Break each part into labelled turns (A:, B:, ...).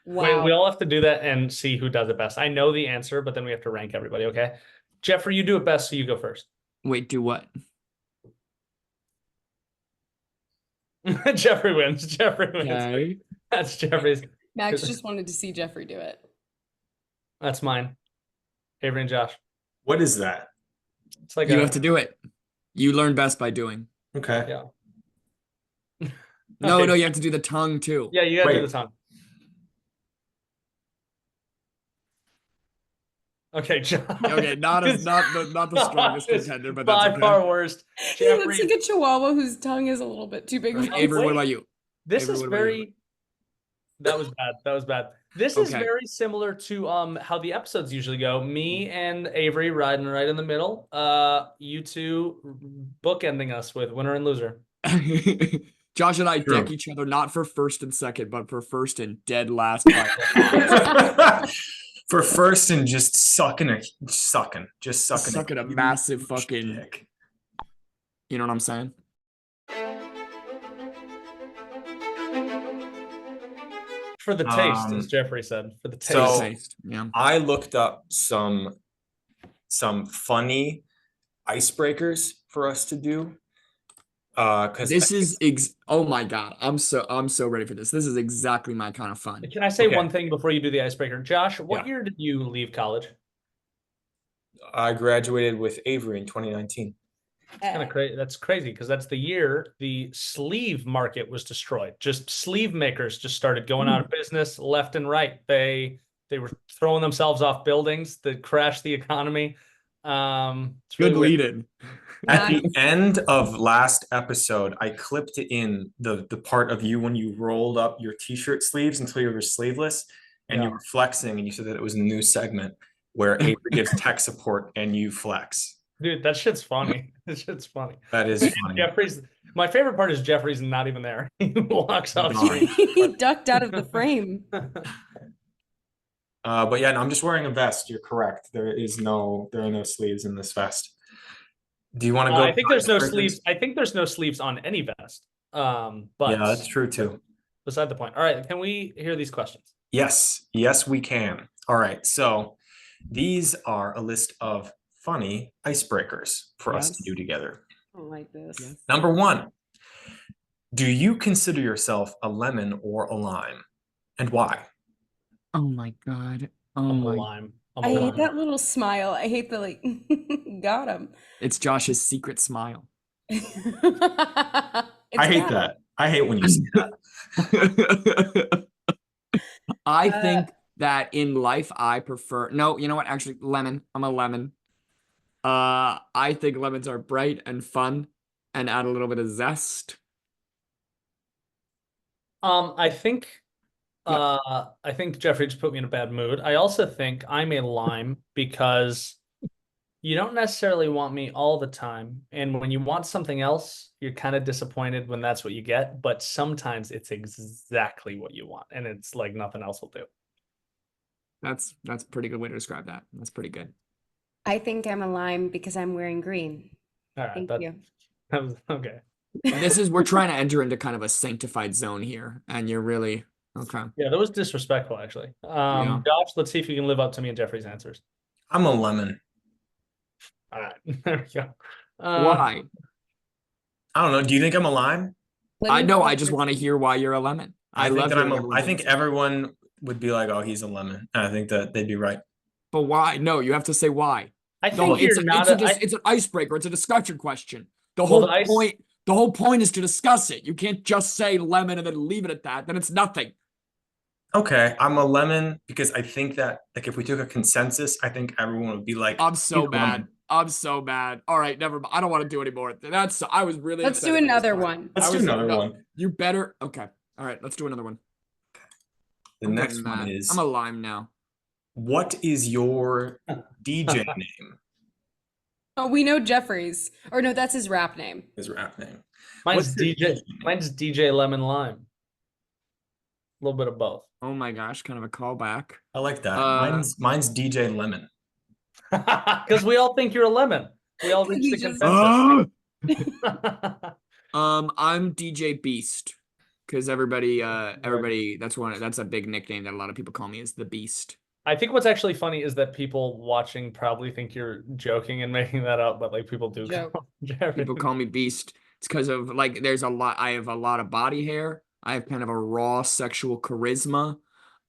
A: Wait,
B: Wow.
A: we all have to do that and see who does it best. I know the answer, but then we have to rank everybody, okay? Jeffrey, you do it best, so you go first.
C: Wait, do what?
A: Jeffrey wins. Jeffrey wins.
C: Okay.
A: That's Jeffrey's.
B: Max just wanted to see Jeffrey do it.
A: That's mine. Avery and Josh.
D: What is that?
A: It's like
C: You have to do it. You learn best by doing.
D: Okay.
A: Yeah.
C: No,
A: Okay.
C: no, you have to do the tongue too.
A: Yeah, you gotta do
D: Wait.
A: the tongue. Okay, Josh.
C: Okay, not the strongest
A: Josh is
C: contender, but that's
A: by
C: okay.
A: far worst.
B: He looks
A: Jeffrey,
B: like a chihuahua whose tongue is a little bit too big.
C: All right,
B: for
C: Avery,
B: his-
C: what about you?
A: this
C: Avery,
A: is
C: what about you?
A: very. That was bad. That was bad. This is
C: Okay.
A: very similar to how the episodes usually go. Me and Avery riding right in the middle. You two bookending us with winner and loser.
C: Josh and I
D: True.
C: deck each other not for first and second, but for first and dead last.
D: For first and just sucking.
C: Sucking a massive fucking.
D: dick.
C: You know what I'm saying?
A: For the taste, as Jeffrey said. For the taste.
D: So-
C: Taste. Yeah.
D: I looked up some funny icebreakers for us to do. Because
C: This is oh my god, I'm so ready for this. This is exactly my kind of fun.
A: Can I say
D: Okay.
A: one thing before you do the icebreaker? Josh, what
D: Yeah.
A: year did you leave college?
D: I graduated with Avery in 2019.
A: Kind of crazy. That's crazy because that's the year the sleeve market was destroyed. Just sleeve makers just started going out of business left and right. They were throwing themselves off buildings that crashed the economy. It's really
C: Good
A: weird.
C: lead in.
D: At the end of last episode, I clipped in the part of you when you rolled up your t-shirt sleeves until you were sleeveless, and you
A: Yeah.
D: were flexing, and you said that it was a new segment where Avery gives tech support and you flex.
A: Dude, that shit's funny. That shit's funny.
D: That is funny.
A: Jeffrey's. My favorite part is Jeffrey's not even there. He walks off
D: Gone.
A: screen.
B: He ducked out of the frame.
D: But yeah, no, I'm just wearing a vest. You're correct. There are no sleeves in this vest. Do you want to go?
A: I think there's no
D: icebreakers?
A: sleeves. I think there's no sleeves on any vest. But
D: Yeah, that's true too.
A: beside the point. All right, can we hear these questions?
D: Yes, we can. All right, so these are a list of funny icebreakers for us to
C: Yes.
D: do together.
B: I don't like this.
C: Yes.
D: Number one, do you consider yourself a lemon or a lime, and why?
C: Oh my god. Oh
A: I'm a
C: my.
A: lime. I'm
B: I
A: a
B: hate
A: lime.
B: that little smile. I hate the like. Got him.
C: It's Josh's secret smile.
D: I hate that. I hate when you say that.
C: I think that in life I prefer no, you know what? Actually, lemon. I'm a lemon. I think lemons are bright and fun and add a little bit of zest.
A: I think
C: Yeah.
A: I think Jeffrey just put me in a bad mood. I also think I'm a lime because you don't necessarily want me all the time. And when you want something else, you're kind of disappointed when that's what you get. But sometimes it's exactly what you want. And it's like nothing else will do.
C: That's a pretty good way to describe that. That's pretty good.
B: I think I'm a lime because I'm wearing green.
A: All right.
B: Thank
A: That,
B: you.
A: that was okay.
C: We're trying to enter into kind of a sanctified zone here, and you're really okay.
A: Yeah, that was disrespectful, actually.
C: Yeah.
A: Josh, let's see if you can live up to me and Jeffrey's answers.
D: I'm a lemon.
A: All right. There we go.
C: Why?
D: I don't know. Do you think I'm a lime?
C: I know. I just want to hear why you're a lemon.
D: I think
C: love
D: that I'm
C: hearing
D: I think
C: everyone's answer.
D: everyone would be like, "Oh, he's a lemon." And I think that they'd be right.
C: But why? No, you have to say why.
A: I
C: No,
A: think you're not
C: it's an icebreaker. It's a discussion question. The
A: Well,
C: whole
A: the ice-
C: point. The whole point is to discuss it. You can't just say lemon and then leave it at that. Then it's nothing.
D: Okay, I'm a lemon because I think that like if we took a consensus, I think everyone would be like,
C: I'm so
D: "He's a
C: bad.
D: lemon."
C: I'm so bad. All right, never mind. I don't want to do anymore. I was really.
B: Let's
C: upset
B: do
C: at this
B: another
C: part.
B: one.
D: Let's
C: I
D: do
C: was-
D: another
C: no,
D: one.
C: You better. Okay. All right. Let's do another one.
D: The
C: I'm
D: next
C: getting
D: one
C: mad.
D: is
C: I'm a lime now.
D: what is your DJ name?
B: Oh, we know Jeffrey's. Or no, that's his rap name.
D: His rap name.
A: Mine's
D: What's your
A: DJ.
D: name?
A: Mine's DJ Lemon Lime. A little bit of both.
C: Oh my gosh, kind of a callback.
D: I like that.
C: Uh,
D: Mine's DJ Lemon.
A: Because we all think you're a lemon. We all reached
B: We
A: the
B: just-
A: consensus.
C: I'm DJ Beast. Because everybody, that's a big nickname that a lot of people call me, is the Beast.
A: I think what's actually funny is that people watching probably think you're joking and making that up, but like people do
B: Joke.
A: call Jared.
C: People call me Beast. It's because of like I have a lot of body hair. I have kind of a raw sexual charisma.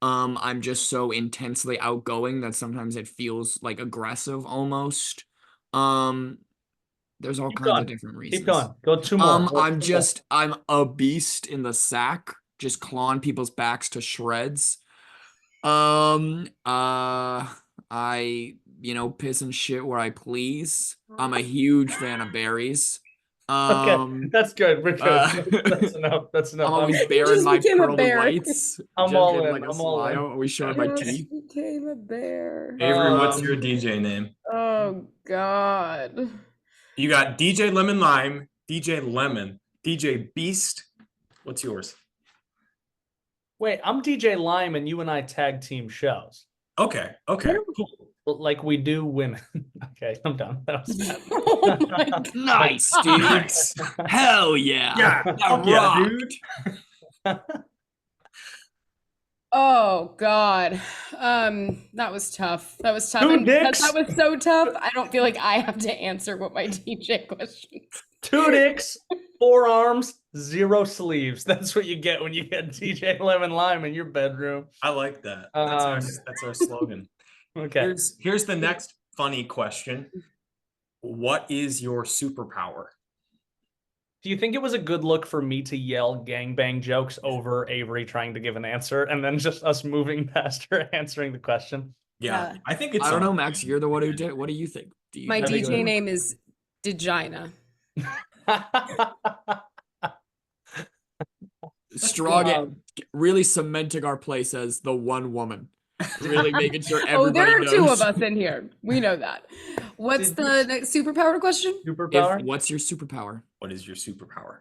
C: I'm just so intensely outgoing that sometimes it feels like aggressive almost. Um, there's all
A: Keep
C: kinds of
A: going.
C: different
A: Keep
C: reasons.
A: going. Go two more. Go two more.
C: I'm a beast in the sack, just clawing people's backs to shreds. I, piss and shit where I please. I'm a huge fan of berries.
A: Okay, that's good. We're good. That's enough. That's enough.
C: I'm always
B: You
C: baring
B: just
C: my
B: became a
C: pearly
B: bear.
C: whites.
A: I'm
C: Just
A: all
C: getting
A: in.
C: like a
A: I'm all in.
C: smile. Always showing my
B: Just
C: teeth.
B: became a bear.
D: Avery, what's your DJ name?
B: Oh God.
D: You got DJ Lemon Lime, DJ Lemon, DJ Beast. What's yours?
A: Wait, I'm DJ Lime and you and I tag team shows.
D: Okay, cool.
A: Like we do women. Okay, I'm done. That was bad.
B: Oh my God.
C: Nice, dude.
D: Nice.
C: Hell yeah.
D: Yeah,
C: That
D: fuck yeah,
C: rocked.
D: dude.
B: Oh God. That was tough. That was tough.
A: Two
B: And because
A: dicks.
B: that was so tough, I don't feel like I have to answer what my DJ question.
A: 2 dicks, 4 arms, 0 sleeves. That's what you get when you get DJ Lemon Lime in your bedroom.
D: I like that. That's our slogan.
A: Okay.
D: Here's the next funny question. What is your superpower?
A: Do you think it was a good look for me to yell gangbang jokes over Avery trying to give an answer and then just us moving past her answering the question?
D: Yeah, I think it's.
C: I don't know, Max. You're the one who did. What do you think?
B: My
A: think
B: DJ
A: so?
B: name is Degina.
C: Strong, really cementing our place as the one woman. Really making sure everybody
B: Oh, there are
C: knows.
B: 2 of us in here. We know that. What's the next superpower question?
A: Superpower?
C: What's your superpower?
D: What is your superpower?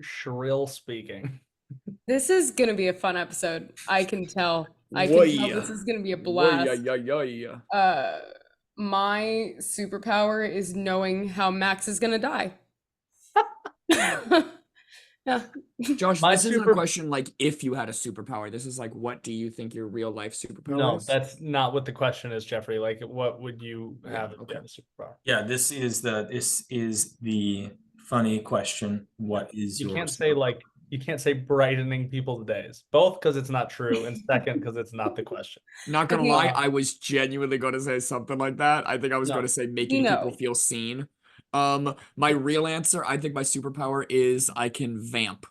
A: Shrill speaking.
B: This is gonna be a fun episode. I can tell. This is gonna be a blast. My superpower is knowing how Max is gonna die. Yeah.
C: Josh,
A: My
C: this isn't a question like if you had a superpower. This is like, what do you think your real life superpower
A: No,
C: is?
A: that's not what the question is, Jeffrey. Like, what would you have if you
C: okay.
A: had a superpower?
D: Yeah, this is the funny question. What is
A: You
D: your
A: can't say
D: superpower?
A: you can't say brightening people's days. Both because it's not true, and second because it's not the question.
C: Not gonna
B: Okay.
C: lie, I was genuinely gonna say something like that. I think I was
A: No.
C: gonna say making people feel seen. My real answer, I think my superpower is I can vamp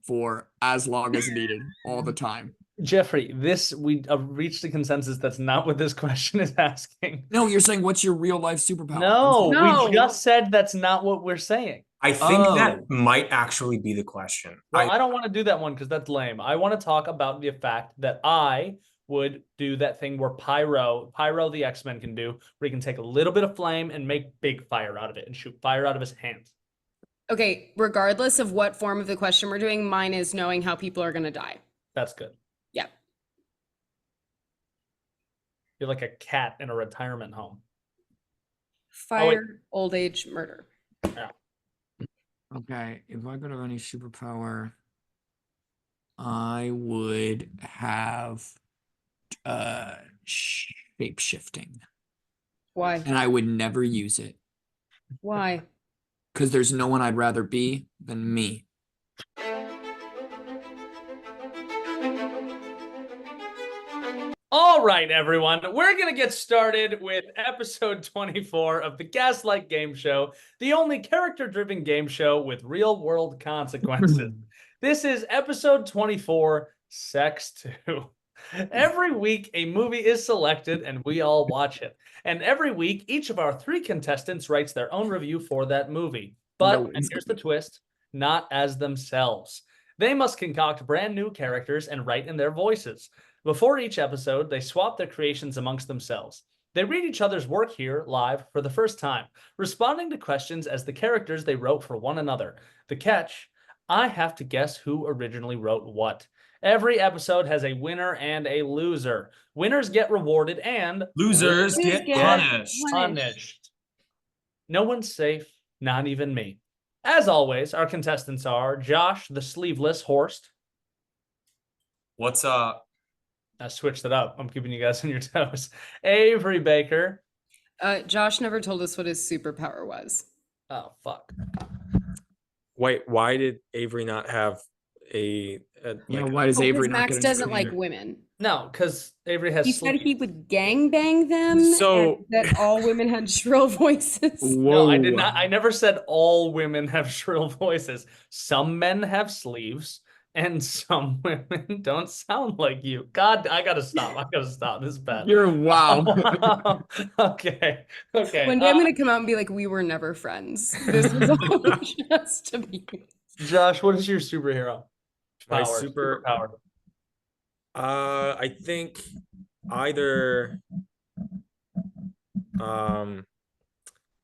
C: for as long as needed all the time.
A: Jeffrey, we reached a consensus that's not what this question is asking.
C: No, you're saying what's your real life superpower?
A: No,
B: No.
A: we just said that's not what we're saying.
D: I think that
C: Oh.
D: might actually be the question.
A: Well, I don't want to do that one because that's lame. I want to talk about the fact that I would do that thing where Pyro the X-Men can do, where he can take a little bit of flame and make big fire out of it and shoot fire out of his hands.
B: Okay, regardless of what form of the question we're doing, mine is knowing how people are gonna die.
A: That's good.
B: Yeah.
A: You're like a cat in a retirement home.
B: Fire, old age, murder.
A: Yeah.
C: Okay, if I could have any superpower, I would have shape shifting.
B: Why?
C: And I would never use it.
B: Why?
C: Because there's no one I'd rather be than me.
A: All right, everyone, we're going to get started with episode 24 of the Gaslight Game Show, the only character-driven game show with real-world consequences. This is episode 24, Sex 2. Every week, a movie is selected, and we all watch it. And every week, each of our 3 contestants writes their own review for that movie. But, and here's the twist, not as themselves. They must concoct brand new characters and write in their voices. Before each episode, they swap their creations amongst themselves. They read each other's work here live for the first time, responding to questions as the characters they wrote for one another. The catch, I have to guess who originally wrote what. Every episode has a winner and a loser. Winners get rewarded and
D: losers get punished.
A: Punished. No one's safe, not even me. As always, our contestants are Josh, the sleeveless Horst.
D: What's up?
A: I switched it up. I'm keeping you guys on your toes. Avery Baker.
B: Josh never told us what his superpower was.
A: Oh, fuck.
E: Wait, why did Avery not have
C: why does Avery not
B: Max
C: get
B: doesn't
C: an
B: like
C: answer?
B: women.
A: No, because Avery has
B: He said
A: sleep.
B: he would gangbang them,
E: So-
B: and that all women had shrill voices.
A: No, I did not. I never said all women have shrill voices. Some men have sleeves, and some women don't sound like you. God, I gotta stop. I gotta stop. This is bad.
C: You're wow.
A: Okay. Okay.
B: One day I'm gonna come out and be like, "We were never friends. This was all just to be."
A: Josh, what is your superhero?
E: My
A: Superpower.
E: I think either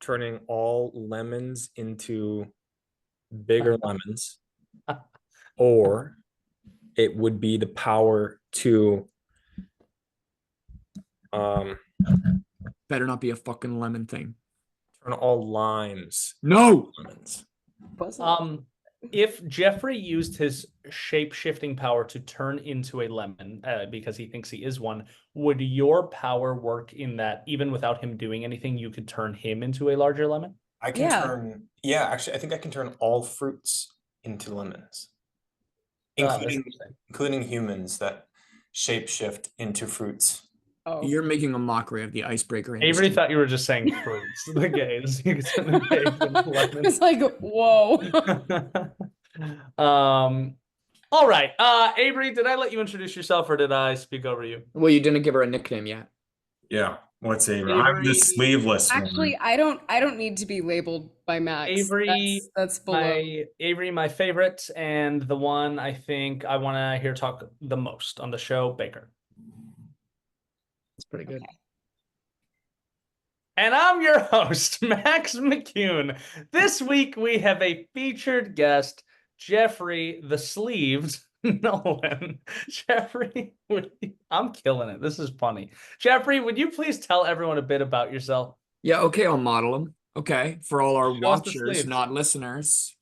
E: turning all lemons into bigger lemons, or it would be the power to
C: Better not be a fucking lemon thing.
E: turn all limes
C: No.
E: lemons.
A: If Jeffrey used his shape-shifting power to turn into a lemon, because he thinks he is one, would your power work in that even without him doing anything, you could turn him into a larger lemon?
D: I can
B: Yeah.
D: turn. Yeah, actually, I think I can turn all fruits into lemons,
A: Oh, that's
D: including
A: interesting.
D: including humans that shapeshift into fruits.
B: Oh,
C: You're making a mockery of the icebreaker
A: Avery
C: industry.
A: thought you were just saying fruits. The gays. You could turn the gays into lemons.
B: it's like, whoa.
A: All right. Avery, did I let you introduce yourself or did I speak over you?
C: Well, you didn't give her a nickname yet.
D: Yeah. What's Avery? I'm
A: Avery-
D: the sleeveless
B: Actually, I don't need to be labeled by Max.
A: Avery,
B: that's below.
A: Avery, my favorite, and the one I think I want to hear talk the most on the show, Baker.
C: It's pretty good.
A: And I'm your host, Max McCune. This week we have a featured guest, Jeffrey the Sleeved Nolan. Jeffrey, I'm killing it. This is funny. Jeffrey, would you please tell everyone a bit about yourself?
C: Yeah, okay, I'll model them. Okay, for all our
A: Show us the
C: watchers,
A: sleeves.
C: not listeners.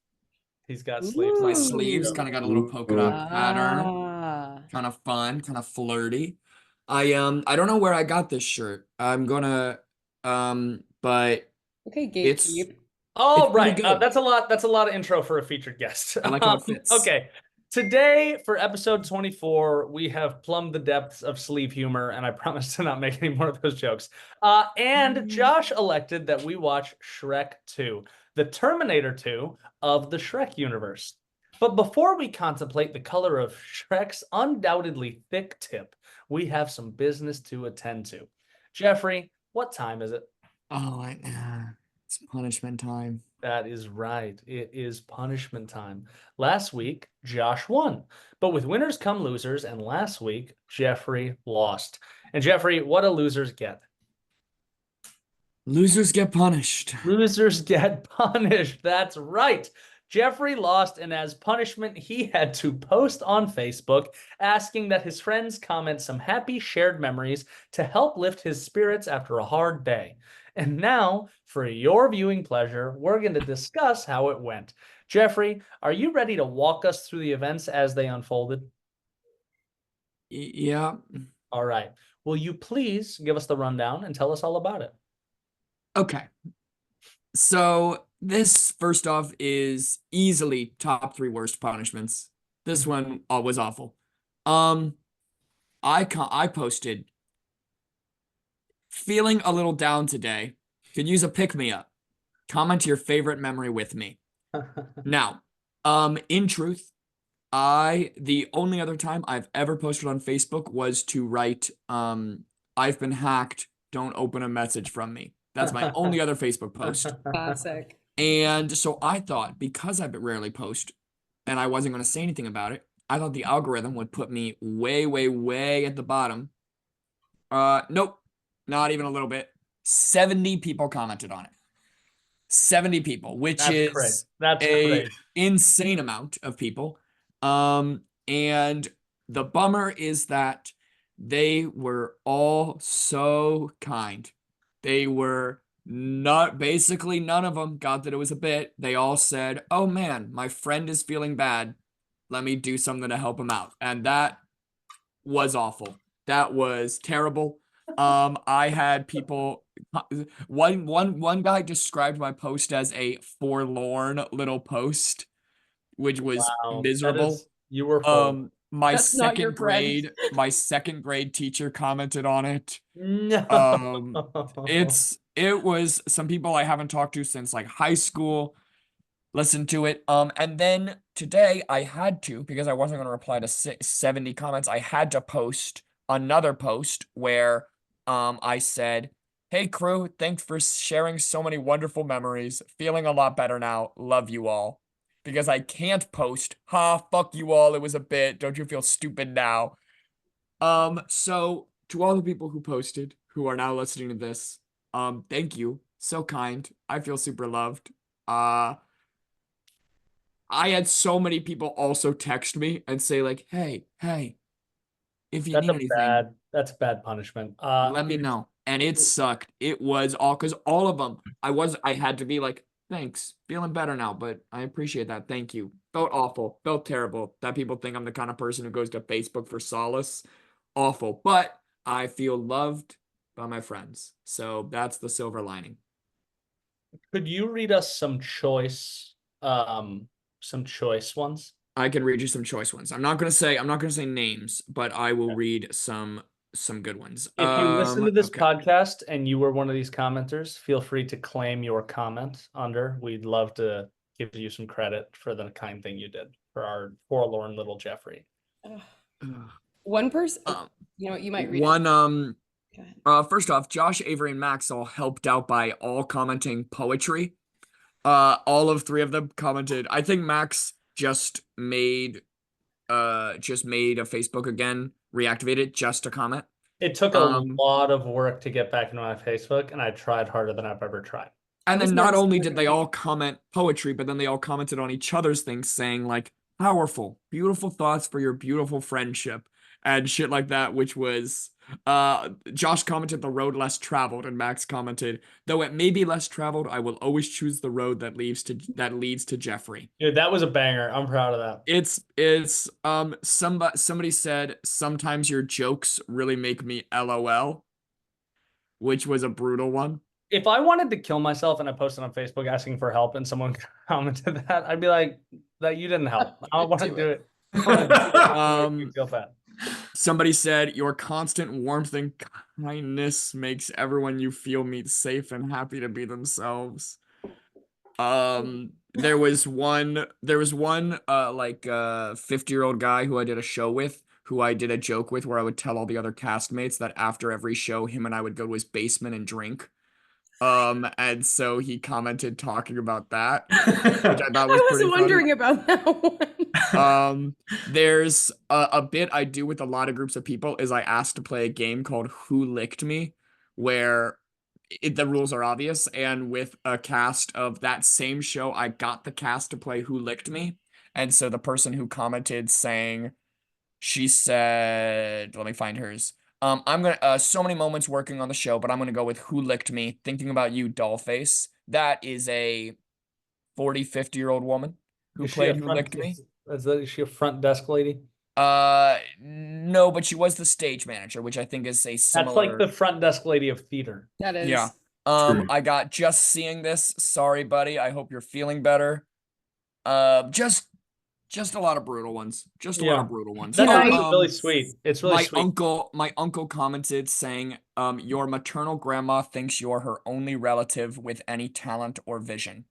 A: He's got sleeves.
C: My
B: Ooh.
C: sleeves kind of got a little polka dot pattern.
B: Ah.
C: Kind of fun, kind of flirty. I don't know where I got this shirt. I'm gonna but
B: Okay,
C: It's-
B: gatekeep.
A: Oh,
C: It's pretty
A: right.
C: good.
A: That's a lot. That's a lot of intro for a featured guest.
C: I like how it fits.
A: Okay. Today, for episode 24, we have plumbed the depths of sleeve humor, and I promise to not make any more of those jokes. And Josh elected that we watch Shrek 2, the Terminator 2 of the Shrek universe. But before we contemplate the color of Shrek's undoubtedly thick tip, we have some business to attend to. Jeffrey, what time is it?
C: oh, it's punishment time.
A: That is right. It is punishment time. Last week, Josh won. But with winners come losers, and last week, Jeffrey lost. And Jeffrey, what do losers get?
C: Losers get punished.
A: Losers get punished. That's right. Jeffrey lost, and as punishment, he had to post on Facebook asking that his friends comment some happy shared memories to help lift his spirits after a hard day. And now, for your viewing pleasure, we're going to discuss how it went. Jeffrey, are you ready to walk us through the events as they unfolded?
C: Yeah.
A: All right. Will you please give us the rundown and tell us all about it?
C: Okay. So this first off is easily top 3 worst punishments. This one was awful. I posted feeling a little down today. Could use a pick-me-up. Comment your favorite memory with me. Now, in truth, the only other time I've ever posted on Facebook was to write, I've been hacked, don't open a message from me. That's my only other Facebook post.
B: Classic.
C: And so I thought, because I rarely post and I wasn't going to say anything about it, I thought the algorithm would put me way, way, way at the bottom. Nope, not even a little bit. 70 people commented on it. 70 people, which
A: That's
C: is
A: great. That's
C: a
A: great.
C: insane amount of people. And the bummer is that they were all so kind. They were Basically none of them got that it was a bit. They all said, "Oh man, my friend is feeling bad. Let me do something to help him out." And that was awful. That was terrible. I had people one guy described my post as a forlorn little post, which was
A: Wow,
C: miserable.
A: you were full.
C: My
B: That's not your friend.
C: my second grade teacher commented on it.
A: No.
C: It was some people I haven't talked to since like high school listened to it. And then today I had to, because I wasn't going to reply to 70 comments, I had to post another post where I said, "Hey crew, thanks for sharing so many wonderful memories. Feeling a lot better now. Love you all." Because I can't post, "Ha, fuck you all, it was a bit. Don't you feel stupid now?" So to all the people who posted, who are now listening to this, thank you. So kind. I feel super loved. I had so many people also text me and say like, hey, if you need anything,
A: That's bad punishment.
C: let me know. And it sucked. It was all because all of them, I had to be like, "Thanks, feeling better now, but I appreciate that. Thank you." Felt awful, felt terrible that people think I'm the kind of person who goes to Facebook for solace. Awful, but I feel loved by my friends. So that's the silver lining.
A: Could you read us some choice ones?
C: I can read you some choice ones. I'm not gonna say names, but I will read some good ones.
A: If you listen to this
C: Okay.
A: podcast and you were one of these commenters, feel free to claim your comment under. We'd love to give you some credit for the kind thing you did for our forlorn little Jeffrey.
B: One person, you know what, you might read it.
C: One
B: Go ahead.
C: first off, Josh, Avery, and Max all helped out by all commenting poetry. All of three of them commented. I think Max just made a Facebook again, reactivated just to comment.
A: It took a lot of work to get back into my Facebook, and I tried harder than I've ever tried.
C: And then not only did they all comment poetry, but then they all commented on each other's things saying like, "Powerful, beautiful thoughts for your beautiful friendship," and shit like that, which was Josh commented the road less traveled, and Max commented, "Though it may be less traveled, I will always choose the road that leads to Jeffrey."
A: Dude, that was a banger. I'm proud of that.
C: It's somebody said, "Sometimes your jokes really make me LOL," which was a brutal one.
A: If I wanted to kill myself and I posted on Facebook asking for help and someone commented that, I'd be like, "That you didn't help. I don't want to do it." Feel bad.
C: Somebody said, "Your constant warmth and kindness makes everyone you feel meet safe and happy to be themselves." There was one like 50-year-old guy who I did a show with, who I did a joke with where I would tell all the other castmates that after every show, him and I would go to his basement and drink. And so he commented talking about that, which I thought was pretty funny.
B: Wondering about that one.
C: There's a bit I do with a lot of groups of people is I ask to play a game called Who Licked Me, where the rules are obvious, and with a cast of that same show, I got the cast to play Who Licked Me, and so the person who commented saying, she said, let me find hers. I'm gonna so many moments working on the show, but I'm gonna go with Who Licked Me, thinking about you, Dollface. That is a 40, 50-year-old woman who played Who Licked Me.
A: Is she a front desk lady?
C: No, but she was the stage manager, which I think is a similar.
A: That's like the front desk lady of theater.
B: That is.
C: Yeah. I got just seeing this. Sorry, buddy. I hope you're feeling better. Just a lot of brutal ones. Just a lot of brutal ones.
A: That's really sweet. It's really sweet.
C: My uncle commented saying, "Your maternal grandma thinks you're her only relative with any talent or vision,"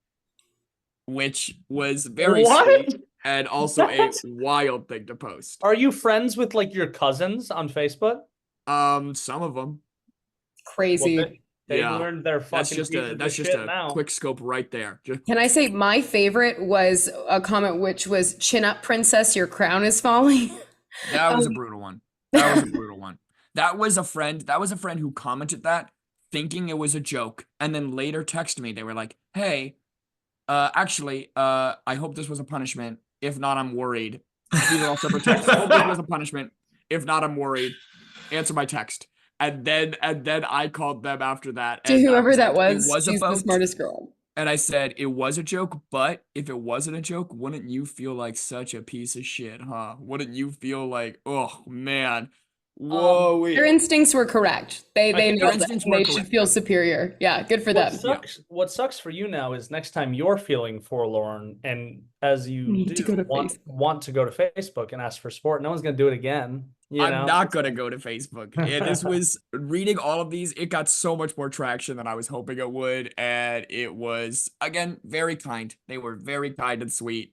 C: which was very sweet and also a wild thing to post.
A: Are you friends with like your cousins on Facebook?
C: Some of them.
B: Crazy.
A: Well, they learned their fucking.
C: That's just a quick scope right there.
B: Can I say my favorite was a comment which was, "Chin up, princess, your crown is falling."
C: That was a brutal one. That was a brutal one. That was a friend who commented that thinking it was a joke, and then later texted me. They were like, "Hey, actually, I hope this was a punishment. If not, I'm worried." These are all separate texts. I hope this was a punishment. If not, I'm worried. Answer my text. And then I called them after that.
B: To
C: And I
B: whoever that
C: like, it
B: was,
C: was a
B: she's the
C: boat.
B: smartest girl.
C: And I said, it was a joke, but if it wasn't a joke, wouldn't you feel like such a piece of shit, huh? Wouldn't you feel like, oh man, whoa,
B: Their instincts were correct. They
A: I think
B: nailed
C: their
B: it.
C: instincts
B: And
C: were
B: they should
C: correct.
B: feel superior. Yeah, good for them.
A: What sucks for you now is next time you're feeling forlorn, and as you
B: Need to
A: do
B: go to
A: want to go to Facebook and ask for support, no one's gonna do it again.
C: I'm not gonna go to Facebook. And this was reading all of these, it got so much more traction than I was hoping it would. And it was, again, very kind. They were very kind and sweet.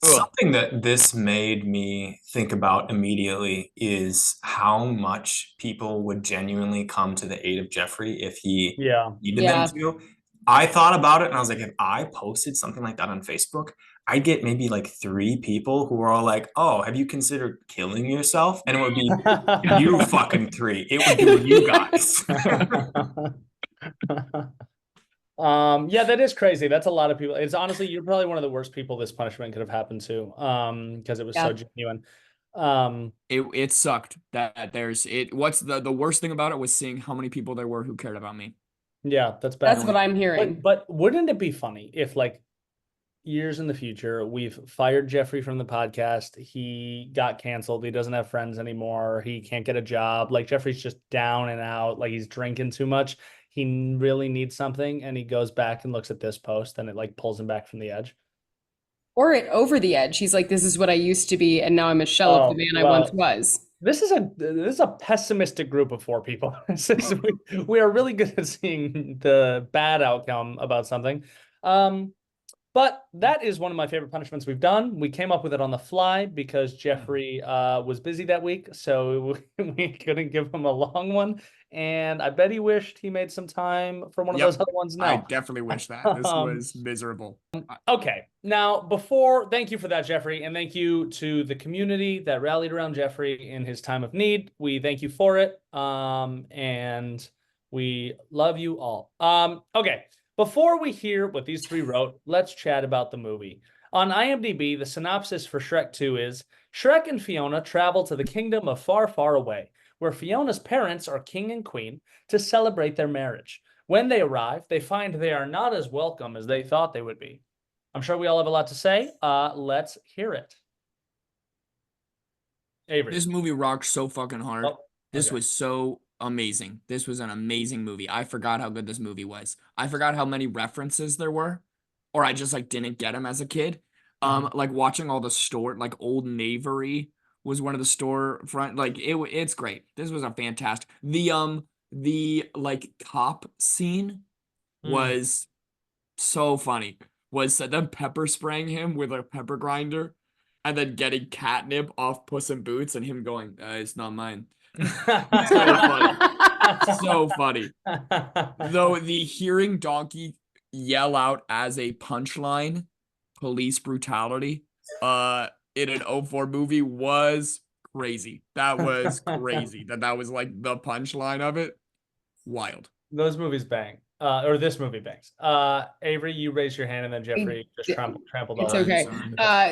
D: Something that this made me think about immediately is how much people would genuinely come to the aid of Jeffrey if he needed them to. I thought about it and I was like, if I posted something like that on Facebook, I'd get maybe like 3 people who are all like, oh, have you considered killing yourself? And it would be you fucking 3. It would be you guys.
A: Yeah, that is crazy. That's a lot of people. It's honestly, you're probably one of the worst people this punishment could have happened to, because it was so genuine.
C: It sucked that what's the worst thing about it was seeing how many people there were who cared about me.
A: Yeah, that's bad.
B: That's what I'm hearing.
A: But wouldn't it be funny if, like, years in the future, we've fired Jeffrey from the podcast, he got canceled, he doesn't have friends anymore, he can't get a job, like Jeffrey's just down and out, like he's drinking too much, he really needs something, and he goes back and looks at this post and it like pulls him back from the edge.
B: Or it over the edge. He's like, this is what I used to be, and now I'm a shell of the man I once was.
A: This is a pessimistic group of 4 people. We are really good at seeing the bad outcome about something. But that is one of my favorite punishments we've done. We came up with it on the fly because Jeffrey was busy that week, so we couldn't give him a long one. And I bet he wished he made some time for one of those other ones now.
C: I definitely wish that. This was miserable.
A: Okay. Now, thank you for that, Jeffrey, and thank you to the community that rallied around Jeffrey in his time of need. We thank you for it. And we love you all. Okay. Before we hear what these 3 wrote, let's chat about the movie. On IMDb, the synopsis for Shrek 2 is, Shrek and Fiona travel to the kingdom of far, far away, where Fiona's parents are king and queen, to celebrate their marriage. When they arrive, they find they are not as welcome as they thought they would be. I'm sure we all have a lot to say. Let's hear it. Avery.
C: This movie rocked so fucking hard. This was so amazing. This was an amazing movie. I forgot how good this movie was. I forgot how many references there were, or I just like didn't get them as a kid. Like watching all the store, like Old Navy was one of the storefront. Like it's great. This was a fantastic. The like cop scene was so funny. Was them pepper spraying him with a pepper grinder, and then getting catnip off Puss in Boots, and him going, "It's not mine." So funny. So funny. Though the hearing Donkey yell out as a punchline, police brutality, in an 04 movie was crazy. That was crazy. That was like the punchline of it. Wild.
A: Those movies bang. Or this movie bangs. Avery, you raised your hand, and then Jeffrey just trampled
B: It's
A: all
B: okay.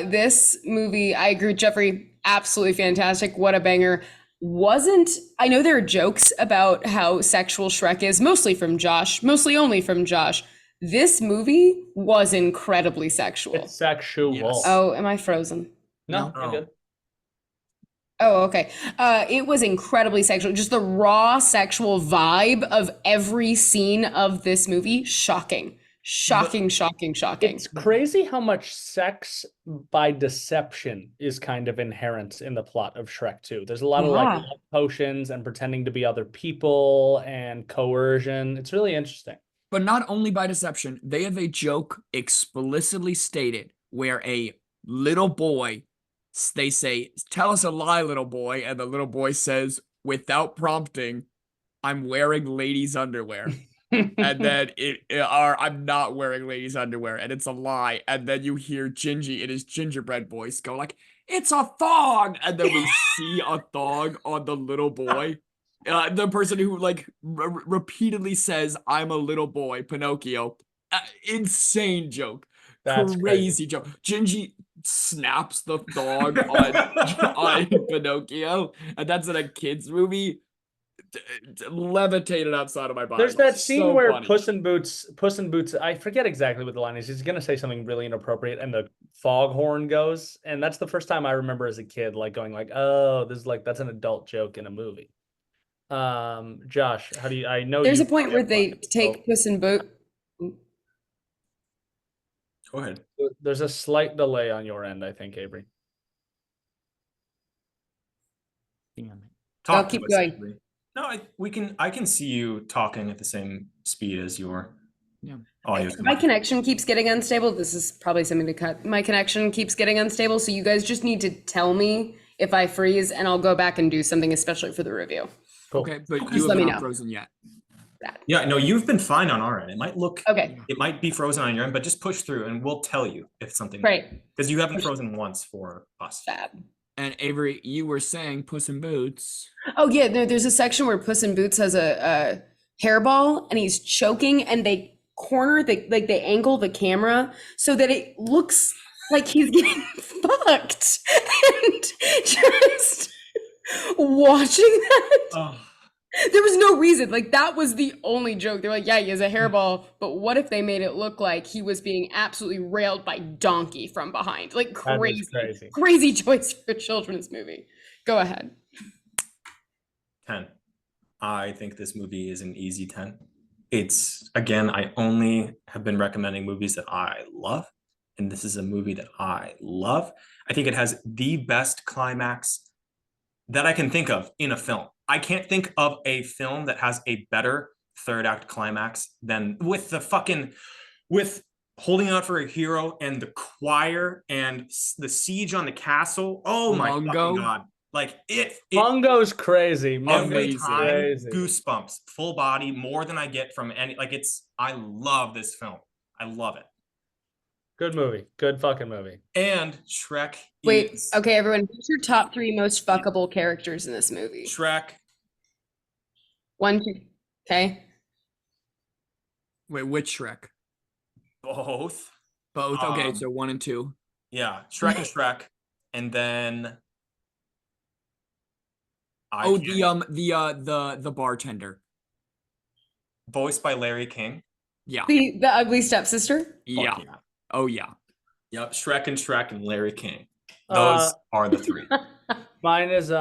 B: This movie, I agree with Jeffrey, absolutely fantastic. What a banger. I know there are jokes about how sexual Shrek is, mostly only from Josh. This movie was incredibly sexual.
A: It's sexual.
C: Yes.
B: Oh, am I frozen?
A: No, you're good.
B: Oh, okay. It was incredibly sexual. Just the raw sexual vibe of every scene of this movie. Shocking.
A: It's crazy how much sex by deception is kind of inherent in the plot of Shrek 2. There's a lot of like love potions and pretending to be other people and coercion. It's really interesting.
C: But not only by deception, they have a joke explicitly stated where a little boy, they say, "Tell us a lie, little boy," and the little boy says, without prompting, "I'm wearing ladies' underwear." And then I'm not wearing ladies' underwear, and it's a lie. And then you hear Gingy in his gingerbread voice go like, "It's a thong!" And then we see a thong on the little boy. The person who like repeatedly says, "I'm a little boy," Pinocchio. Insane joke.
A: That's
C: crazy joke. Gingy snaps the thong on Pinocchio, and that's in a kid's movie. levitated outside of my body.
A: There's that scene
C: So
A: where
C: funny.
A: Puss in Boots, I forget exactly what the line is. He's gonna say something really inappropriate and the foghorn goes. And that's the first time I remember as a kid, like going like, oh, this is like that's an adult joke in a movie. Josh, how do you I know
B: There's
A: you
B: a point where they take Puss in Boots.
D: Go ahead.
A: There's a slight delay on your end, I think, Avery.
B: I'll keep going.
D: Avery. No, I can see you talking at the same speed as your audio.
B: My connection keeps getting unstable. This is probably something to cut. My connection keeps getting unstable, so you guys just need to tell me if I freeze, and I'll go back and do something, especially for the review.
A: Cool.
C: Okay, but
B: Just
C: you
B: let
C: have
B: me
C: not
B: know.
C: frozen yet.
D: Yeah, no, you've been fine on our end. It might look
B: Okay,
D: it might be frozen on your end, but just push through and we'll tell you if something
B: great.
D: because you haven't frozen once for us.
B: Fab.
C: And Avery, you were saying Puss in Boots.
B: Oh yeah, no, there's a section where Puss in Boots has a hairball and he's choking, and they they angle the camera so that it looks like he's getting fucked. And just watching that,
D: Oh.
B: there was no reason. Like, that was the only joke. They're like, yeah, he has a hairball, but what if they made it look like he was being absolutely railed by donkey from behind? Like, crazy choice for a children's movie. Go ahead.
D: 10. I think this movie is an easy 10. It's, again, I only have been recommending movies that I love, and this is a movie that I love. I think it has the best climax that I can think of in a film. I can't think of a film that has a better third act climax than with Holding Out for a Hero and the choir and the siege on the castle. Oh my fucking God. Like
A: Mungo's crazy.
D: Every time,
A: crazy.
D: goosebumps, full body, more than I get from any. Like I love this film. I love it.
A: Good movie. Good fucking movie.
D: And Shrek.
B: Wait, okay, everyone. Who's your top 3 most fuckable characters in this movie?
D: Shrek.
B: 1, 2. Okay.
C: Wait, which Shrek?
D: Both.
C: Both. Okay, so 1 and 2.
D: Yeah, Shrek and Shrek, and then.
C: The bartender.
D: Voiced by Larry King.
C: Yeah.
B: The ugly stepsister?
C: Yeah. Oh yeah.
D: Yep, Shrek and Larry King. Those are the 3.
A: Mine is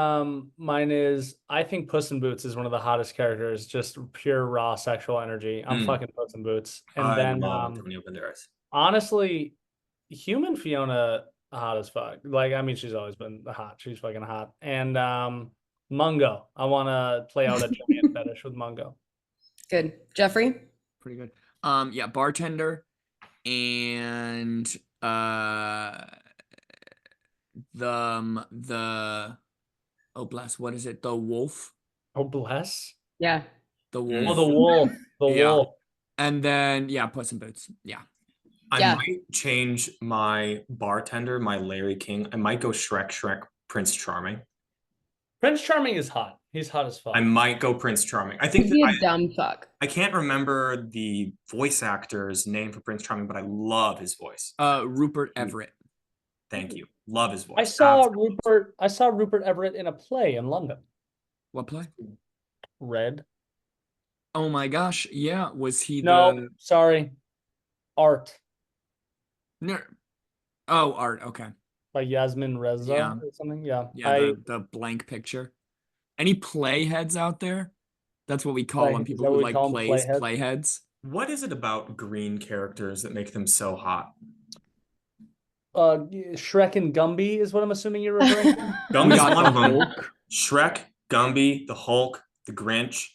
A: I think Puss in Boots is one of the hottest characters, just pure raw sexual energy. I'm fucking Puss in Boots. And then
D: Antonio Banderas.
A: Honestly, human Fiona hot as fuck. Like, I mean, she's always been hot. She's fucking hot. And Mungo. I want to play out a giant fetish with Mungo.
B: Good. Jeffrey?
C: Pretty good. Yeah, bartender and the oh bless, what is it? The wolf?
A: Oh bless.
B: Yeah.
C: The wolf.
A: Oh, the wolf. The wolf.
C: And then Puss in Boots. Yeah.
D: I might change my bartender, my Larry King. I might go Shrek, Prince Charming.
A: Prince Charming is hot. He's hot as fuck.
D: I might go Prince Charming. I think
B: he'd be a dumb fuck.
D: I can't remember the voice actor's name for Prince Charming, but I love his voice.
C: Rupert Everett.
D: Thank you. Love his voice.
A: I saw Rupert Everett in a play in London.
C: What play?
A: Red.
C: Oh my gosh. Yeah. Was he
A: sorry. Art.
C: No. Oh, Art. Okay.
A: By Yasmin Reza or something. Yeah.
C: Yeah, the blank picture. Any playheads out there? That's what we call them. People who like playheads.
D: What is it about green characters that make them so hot?
A: Shrek and Gumby is what I'm assuming you're referring to.
D: Gumby's one of them. Shrek, Gumby, the Hulk, the Grinch,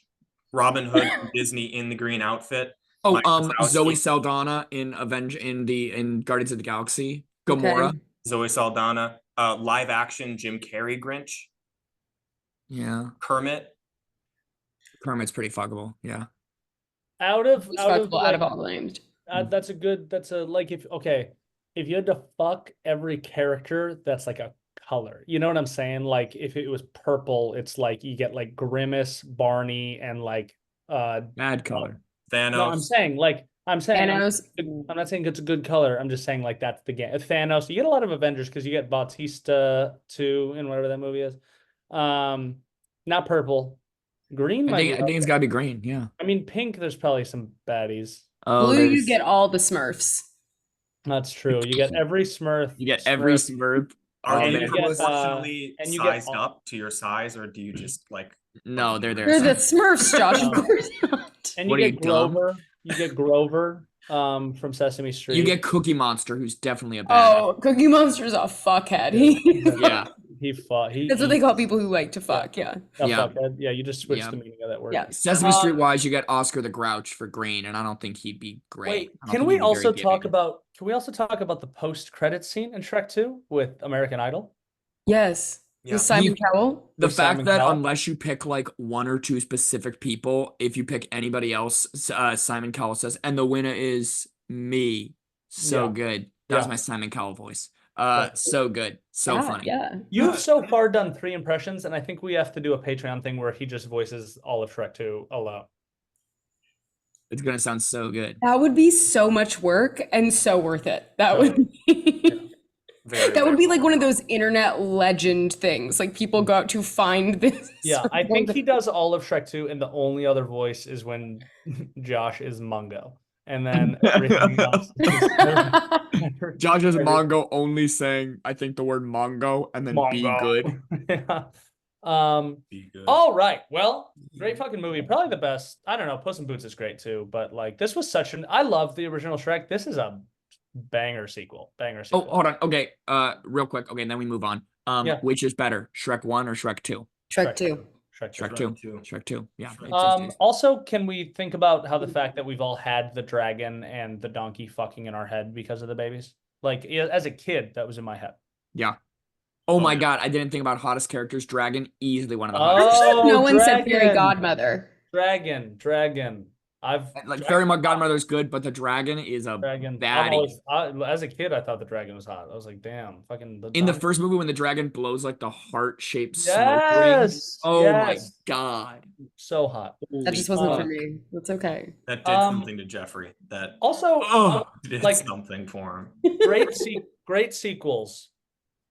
D: Robin Hood from Disney in the green outfit.
C: Oh, Zoe Saldana in Guardians of the Galaxy. Gamora.
B: Okay.
D: Zoe Saldana. Live action Jim Carrey Grinch.
C: Yeah.
D: Kermit's
C: pretty fuckable. Yeah.
A: Out of all
B: the names.
A: If you had to fuck every character, that's like a color. You know what I'm saying? Like if it was purple, it's like you get like Grimace, Barney, and like
C: bad color.
D: Thanos.
A: No, I'm saying
B: Thanos.
A: I'm not saying it's a good color. I'm just saying like that's the game. Thanos. You get a lot of Avengers because you get Bautista too in whatever that movie is. Not purple. Green might be
C: I think it's gotta be green. Yeah.
A: I mean, pink, there's probably some baddies.
C: Oh,
B: Blue, you
C: there's
B: get all the Smurfs.
A: That's true. You get every Smurf.
C: you get every Smurf.
D: Are
A: And
D: they
A: you get,
D: proportionally
A: and you get
D: sized up to your size, or do you just like?
C: No, they're
B: They're the Smurfs, Josh. Of course not.
A: And
C: What
A: you
C: are
A: get
C: you, dumb?
A: Grover. You get Grover from Sesame Street.
C: You get Cookie Monster, who's definitely a bad.
B: Oh, Cookie Monster's a fuckhead.
C: Yeah.
B: That's what they call people who like to fuck. Yeah.
A: A
C: Yeah.
A: fuckhead. Yeah, you just switched
C: Yeah.
A: the meaning of that word.
B: Yeah.
C: Sesame Street wise, you get Oscar the Grouch for green, and I don't think he'd be great.
A: Wait,
C: I don't
A: can
C: think
A: we
C: he'd be very
A: also talk
C: giving.
A: about the post-credit scene in Shrek 2 with American Idol?
B: Yes.
D: Yeah.
B: With Simon Cowell.
C: The
A: With
C: fact
A: Simon
C: that
A: Cowell?
C: unless you pick like one or two specific people, if you pick anybody else, Simon Cowell says, and the winner is me. So
A: Yeah.
C: good. That was
A: Yeah.
C: my Simon Cowell voice.
A: That's
C: So good. So funny.
B: Yeah.
A: You've so far done 3 impressions, and I think we have to do a Patreon thing where he just voices all of Shrek 2 alone.
C: It's gonna sound so good.
B: That would be so much work and so worth it. That would be that would be like one of those internet legend things. Like people go out to find this.
A: Yeah, I think he does all of Shrek 2, and the only other voice is when Josh is Mungo. And then everything else is
C: Josh is Mongo only saying, I think the word Mongo and then be
A: Mongo.
C: good.
A: Yeah.
D: Be good.
A: All right. Well, great fucking movie. Probably the best. I don't know. Puss in Boots is great too, but like this was I love the original Shrek. This is a banger sequel. Banger sequel.
C: Oh, hold on. Okay. Real quick. Okay, and then we move on.
A: Yeah.
C: Which is better, Shrek 1 or Shrek 2?
B: Shrek 2.
C: Shrek 2. Shrek 2. Yeah.
A: Also, can we think about how the fact that we've all had the dragon and the donkey fucking in our head because of the babies? Like as a kid, that was in my head.
C: Yeah. Oh my God, I didn't think about hottest characters. Dragon, easily one of the hottest.
B: No one said
A: Dragon.
B: fairy godmother.
A: Dragon.
C: Fairy Godmother is good, but the dragon is a
A: Dragon.
C: baddie.
A: As a kid, I thought the dragon was hot. I was like, damn, fucking.
C: In the first movie, when the dragon blows like the heart-shaped smoke ring.
A: Yes.
C: Oh my
A: yes.
C: God.
A: So hot.
B: That just wasn't for me. That's okay.
D: That did something to Jeffrey. That
A: Also,
D: did
A: like
D: something for him.
A: great sequels.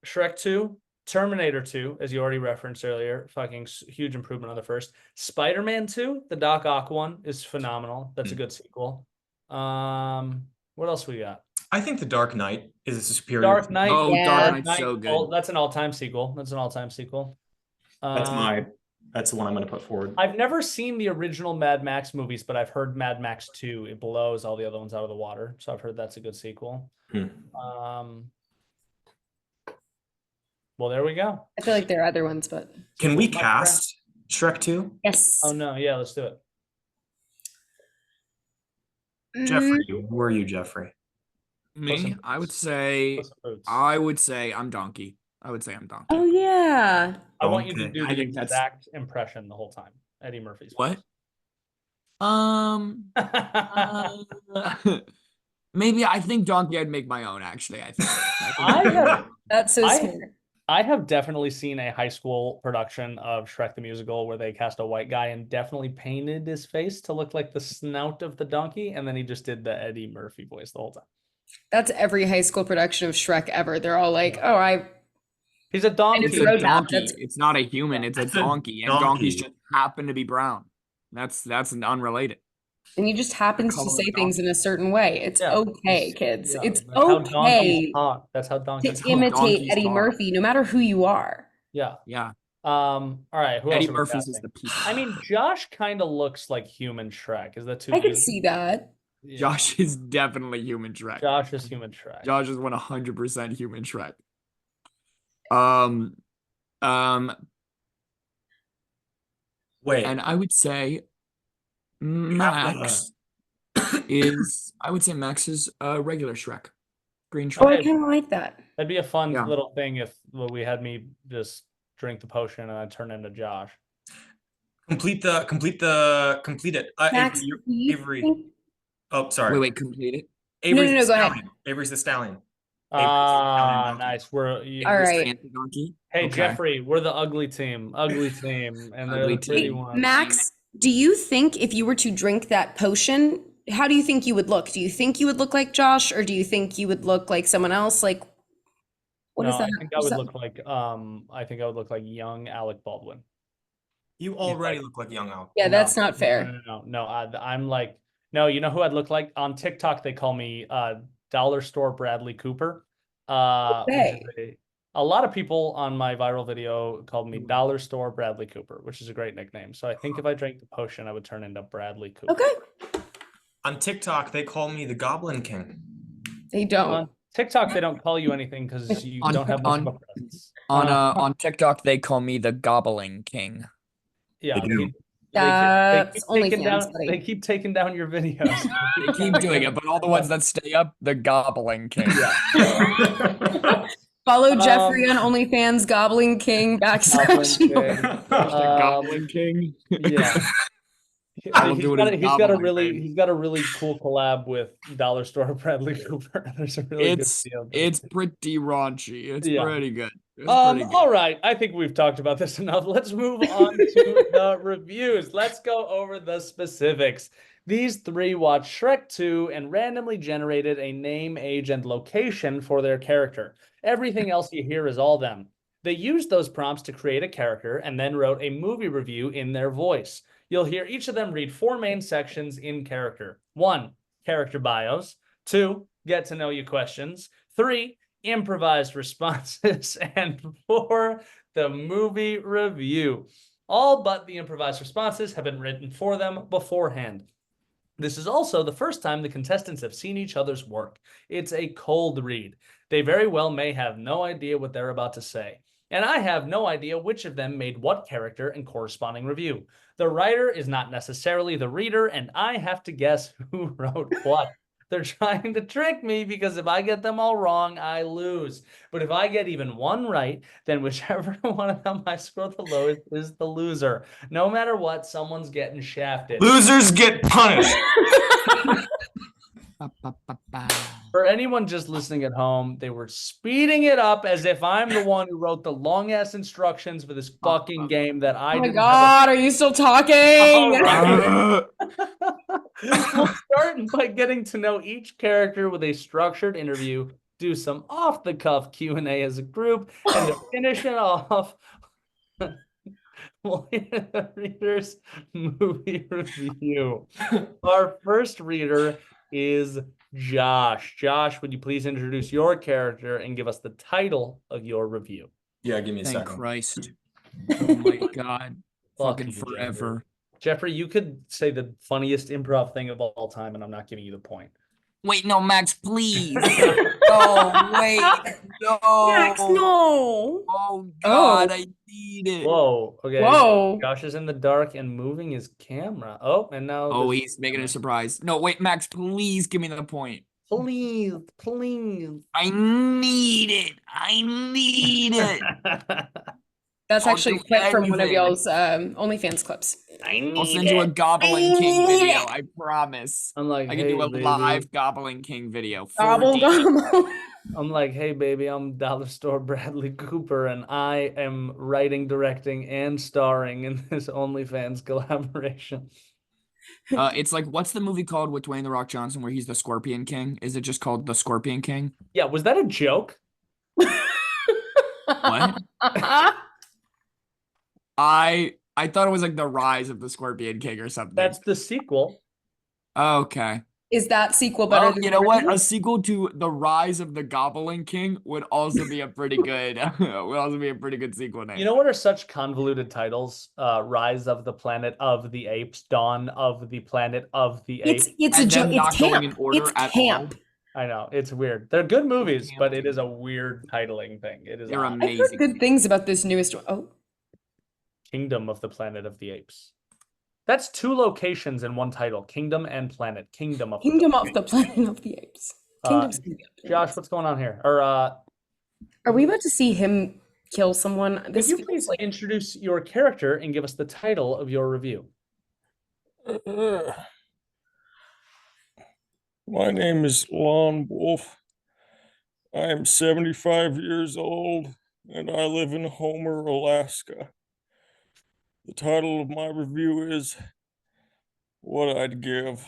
A: Shrek 2, Terminator 2, as you already referenced earlier, fucking huge improvement on the first. Spider-Man 2, the Doc Ock one, is phenomenal. That's a good sequel. What else we got?
D: I think The Dark Knight is a superior.
A: Dark Knight.
C: Oh,
B: Yeah.
C: Dark Knight's so good.
A: That's an all-time sequel. That's
D: the one I'm going to put forward.
A: I've never seen the original Mad Max movies, but I've heard Mad Max 2. It blows all the other ones out of the water. So I've heard that's a good sequel. Well, there we go.
B: I feel like there are other ones, but
D: Can we cast Shrek 2?
B: yes.
A: Oh no, yeah, let's do it.
D: Jeffrey, who are you, Jeffrey?
C: Me, I would say I'm Donkey. I would say I'm Donkey.
B: Oh yeah.
A: I want you to
D: Okay.
A: do
C: I
A: the
C: think that's-
A: exact impression the whole time. Eddie Murphy's
C: What?
A: voice.
C: Maybe I think Donkey I'd make my own, actually. I think.
B: That's so smart.
A: I have definitely seen a high school production of Shrek the Musical where they cast a white guy and definitely painted his face to look like the snout of the donkey, and then he just did the Eddie Murphy voice the whole time.
B: That's every high school production of Shrek ever. They're all like,
A: He's a donkey.
B: It's
C: It's
B: a
C: a
B: roadmap.
C: donkey.
B: That's-
C: It's not a human. It's a
D: That's a
C: donkey, and
D: donkey.
C: donkeys just happen to be brown. That's an unrelated.
B: and he just happens to
C: color
B: say
C: of
B: things in a certain way. It's
A: Yeah.
B: okay, kids.
A: Yeah,
B: It's
A: that's how donkeys
B: okay
A: talk. That's how donkeys
B: to
A: talk.
B: imitate
C: donkeys
B: Eddie
C: talk.
B: Murphy, no matter who you are.
A: Yeah.
C: Yeah.
A: All right. Who
C: Eddie
A: else are we
C: Murphy's is
A: casting?
C: the people.
A: I mean, Josh kind of looks like human Shrek. Is that too
B: I could
A: easy?
B: see that.
A: Yeah.
C: Josh is definitely human Shrek.
A: Josh is human Shrek.
C: Josh is 100% human Shrek.
D: Wait,
C: And I would say Max is regular Shrek. Green
B: Oh,
C: Shrek.
B: I kind of like that.
A: That'd be a fun
C: Yeah.
A: little thing if we had me just drink the potion and I turn into Josh.
D: complete it.
B: Max,
D: Avery,
B: do you
D: Avery.
B: think-
D: Oh, sorry.
C: Wait, complete it.
D: Avery's
B: no,
D: the
B: go ahead.
D: stallion. Avery's the stallion.
A: Nice.
B: All
C: Is
B: right.
C: Fancy Donkey?
A: Hey,
C: Okay.
A: Jeffrey, we're the ugly team. Ugly team. And they're
C: Ugly
A: the pretty
C: team.
A: ones.
B: Max, do you think if you were to drink that potion, how do you think you would look? Do you think you would look like Josh, or do you think you would look like someone else? Like, what is
A: No,
B: that?
A: I think I would look like young Alec Baldwin.
D: You already look like young Al.
B: Yeah, that's not fair.
A: No. I'm like, no, you know who I'd look like? On TikTok, they call me Dollar Store Bradley Cooper. Which is a lot of people on my viral video called me Dollar Store Bradley Cooper, which is a great nickname. So I think if I drank the potion, I would turn into Bradley Cooper.
B: Okay.
D: On TikTok, they call me the Goblin King.
B: They don't.
A: On TikTok, they don't call you anything because you don't have much of a presence.
C: On TikTok, they call me the Gobbling King.
A: Yeah,
D: They do.
B: That's
A: they keep taking down your videos.
C: They keep doing it, but all the ones that stay up, the Gobbling King.
A: Yeah.
B: Follow Jeffrey on OnlyFans, Goblin King backslash.
C: The Goblin King.
A: Yeah. He's got a really cool collab with Dollar Store Bradley Cooper. There's a really good deal.
C: It's pretty raunchy. It's pretty good.
A: All right. I think we've talked about this enough. Let's move on to the reviews. Let's go over the specifics. These three watched Shrek 2 and randomly generated a name, age, and location for their character. Everything else you hear is all them. They used those prompts to create a character and then wrote a movie review in their voice. You'll hear each of them read 4 main sections in character. 1, character bios. 2, get to know you questions. 3, improvised responses. And 4, the movie review. All but the improvised responses have been written for them beforehand. This is also the first time the contestants have seen each other's work. It's a cold read. They very well may have no idea what they're about to say. And I have no idea which of them made what character and corresponding review. The writer is not necessarily the reader, and I have to guess who wrote what. They're trying to trick me because if I get them all wrong, I lose. But if I get even one right, then whichever one of them I score the lowest is the loser. No matter what, someone's getting shafted.
D: Losers get punished.
A: For anyone just listening at home, they were speeding it up as if I'm the one who wrote the long-ass instructions for this fucking game that I didn't. Oh my
B: God, are you still talking?
A: We'll start by getting to know each character with a structured interview, do some off-the-cuff Q&A as a group, and to finish it off, we'll hear the reader's movie review. Our first reader is Josh. Josh, would you please introduce your character and give us the title of your review?
D: Yeah, give me a
C: Thank
D: second.
C: Christ. Oh my God. Fucking forever.
A: Jeffrey, you could say the funniest improv thing of all time, and I'm not giving you the point.
C: Wait, no, Max, please. No, wait. No.
B: Max, no.
C: Oh, God, I need it.
A: Whoa. Okay.
B: Whoa.
A: Josh is in the dark and moving his camera. Oh, and now.
C: Oh, he's making a surprise. No, wait, Max, please give me the point.
A: Please.
C: I need it. I need it.
B: That's actually a clip from one of y'all's OnlyFans clips.
C: I'll send you a Goblin King video, I promise.
A: I'm like,
C: I can do a live Goblin King video.
A: I'm like, hey, baby, I'm Dollar Store Bradley Cooper, and I am writing, directing, and starring in this OnlyFans collaboration.
C: It's like, what's the movie called with Dwayne The Rock Johnson where he's the Scorpion King? Is it just called The Scorpion King?
A: Yeah, was that a joke?
C: What? I thought it was like The Rise of the Scorpion King or something.
A: That's the sequel.
C: Okay.
B: Is that sequel better than
C: you know what? A sequel to The Rise of the Goblin King would also be a pretty good sequel name.
A: You know what are such convoluted titles? Rise of the Planet of the Apes, Dawn of the Planet of the Apes.
B: It's a joke. It's camp. It's camp.
A: I know, it's weird. They're good movies, but it is a weird titling thing. It is.
C: They're amazing.
B: I've heard good things about this newest one. Oh.
A: Kingdom of the Planet of the Apes. That's 2 locations in one title. Kingdom and Planet. Kingdom of the
B: Planet of the Apes.
A: Josh, what's going on here? Or
B: are we about to see him kill someone?
A: Could you please introduce your character and give us the title of your review?
F: My name is Lon Wolf. I am 75 years old, and I live in Homer, Alaska. The title of my review is What I'd Give.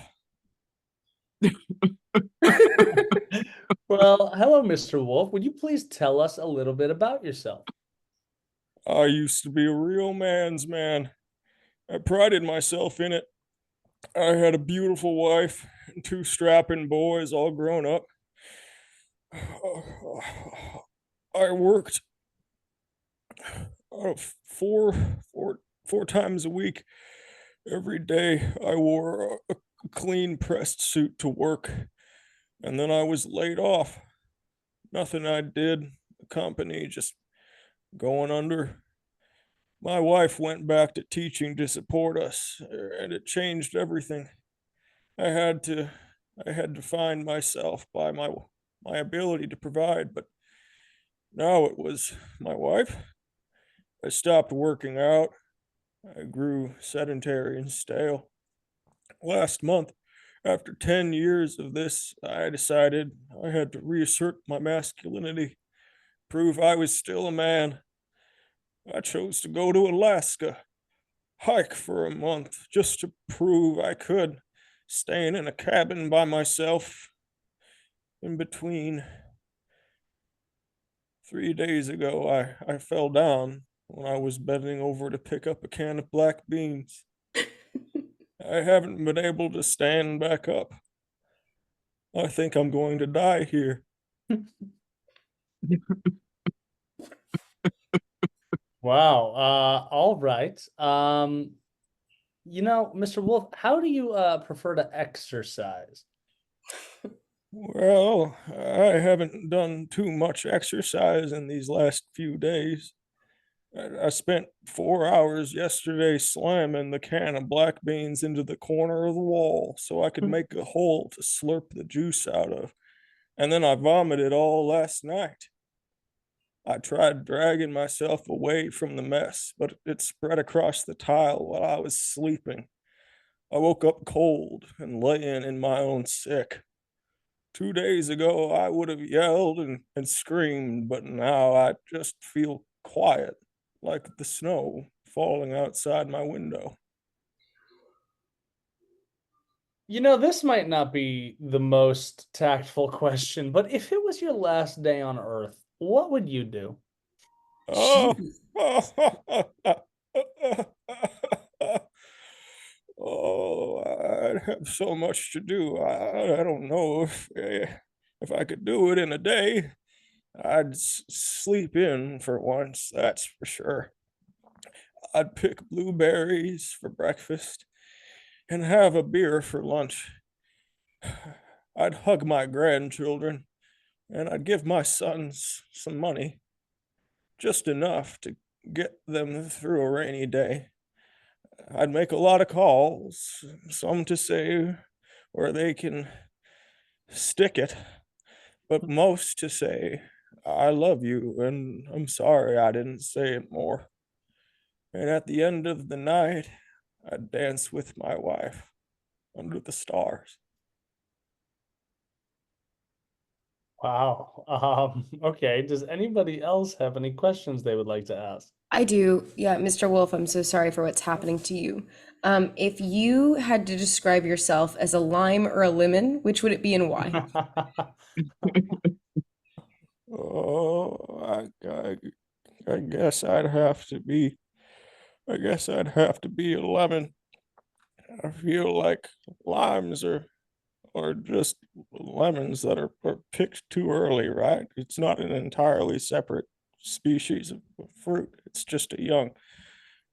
A: Well, hello, Mr. Wolf. Would you please tell us a little bit about yourself?
F: I used to be a real man's man. I prided myself in it. I had a beautiful wife and 2 strapping boys, all grown up. I worked uh, four, four, 4 times a week. Every day I wore a clean pressed suit to work, and then I was laid off. Nothing I did, the company just going under. My wife went back to teaching to support us, and it changed everything. I had to I had to find myself by my ability to provide, but now it was my wife. I stopped working out. I grew sedentary and stale. Last month, after 10 years of this, I decided I had to reassert my masculinity, prove I was still a man. I chose to go to Alaska, hike for a month just to prove I could, staying in a cabin by myself. In between, 3 days ago, I fell down when I was bending over to pick up a can of black beans. I haven't been able to stand back up. I think I'm going to die here.
A: Wow. All right. Mr. Wolf, how do you prefer to exercise?
F: Well, I haven't done too much exercise in these last few days. I spent 4 hours yesterday slamming the can of black beans into the corner of the wall so I could make a hole to slurp the juice out of. And then I vomited all last night. I tried dragging myself away from the mess, but it spread across the tile while I was sleeping. I woke up cold and laying in my own sick. 2 days ago, I would have yelled and screamed, but now I just feel quiet, like the snow falling outside my window.
A: This might not be the most tactful question, but if it was your last day on Earth, what would you do?
F: Oh, oh, I'd have so much to do. I don't know if I could do it in a day. I'd sleep in for once, that's for sure. I'd pick blueberries for breakfast and have a beer for lunch. I'd hug my grandchildren and I'd give my sons some money, just enough to get them through a rainy day. I'd make a lot of calls, some to say where they can stick it, but most to say, I love you and I'm sorry I didn't say it more. And at the end of the night, I'd dance with my wife under the stars.
A: Wow. Okay. Does anybody else have any questions they would like to ask?
B: I do. Yeah, Mr. Wolf, I'm so sorry for what's happening to you. If you had to describe yourself as a lime or a lemon, which would it be and why?
F: Oh, I guess I'd have to be. I guess I'd have to be a lemon. I feel like limes are just lemons that are picked too early, right? It's not an entirely separate species of fruit. It's just a young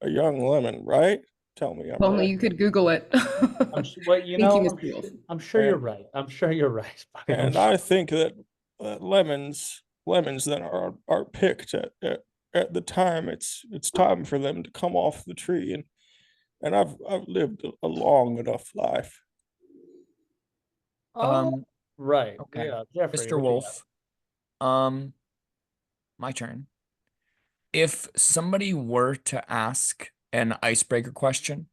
F: lemon, right? Tell me I'm
B: If only
F: wrong.
B: you could Google it.
A: Well,
B: Thank you, Mr. Wolf.
A: I'm sure you're
F: And
A: right. I'm sure you're right.
F: and I think that lemons that are picked at the time it's time for them to come off the tree, and I've lived a long enough life.
A: Oh, right.
C: Okay.
A: Yeah, Jeffrey,
C: Mr.
A: what you
C: Wolf, um, my turn. If somebody were to ask an icebreaker question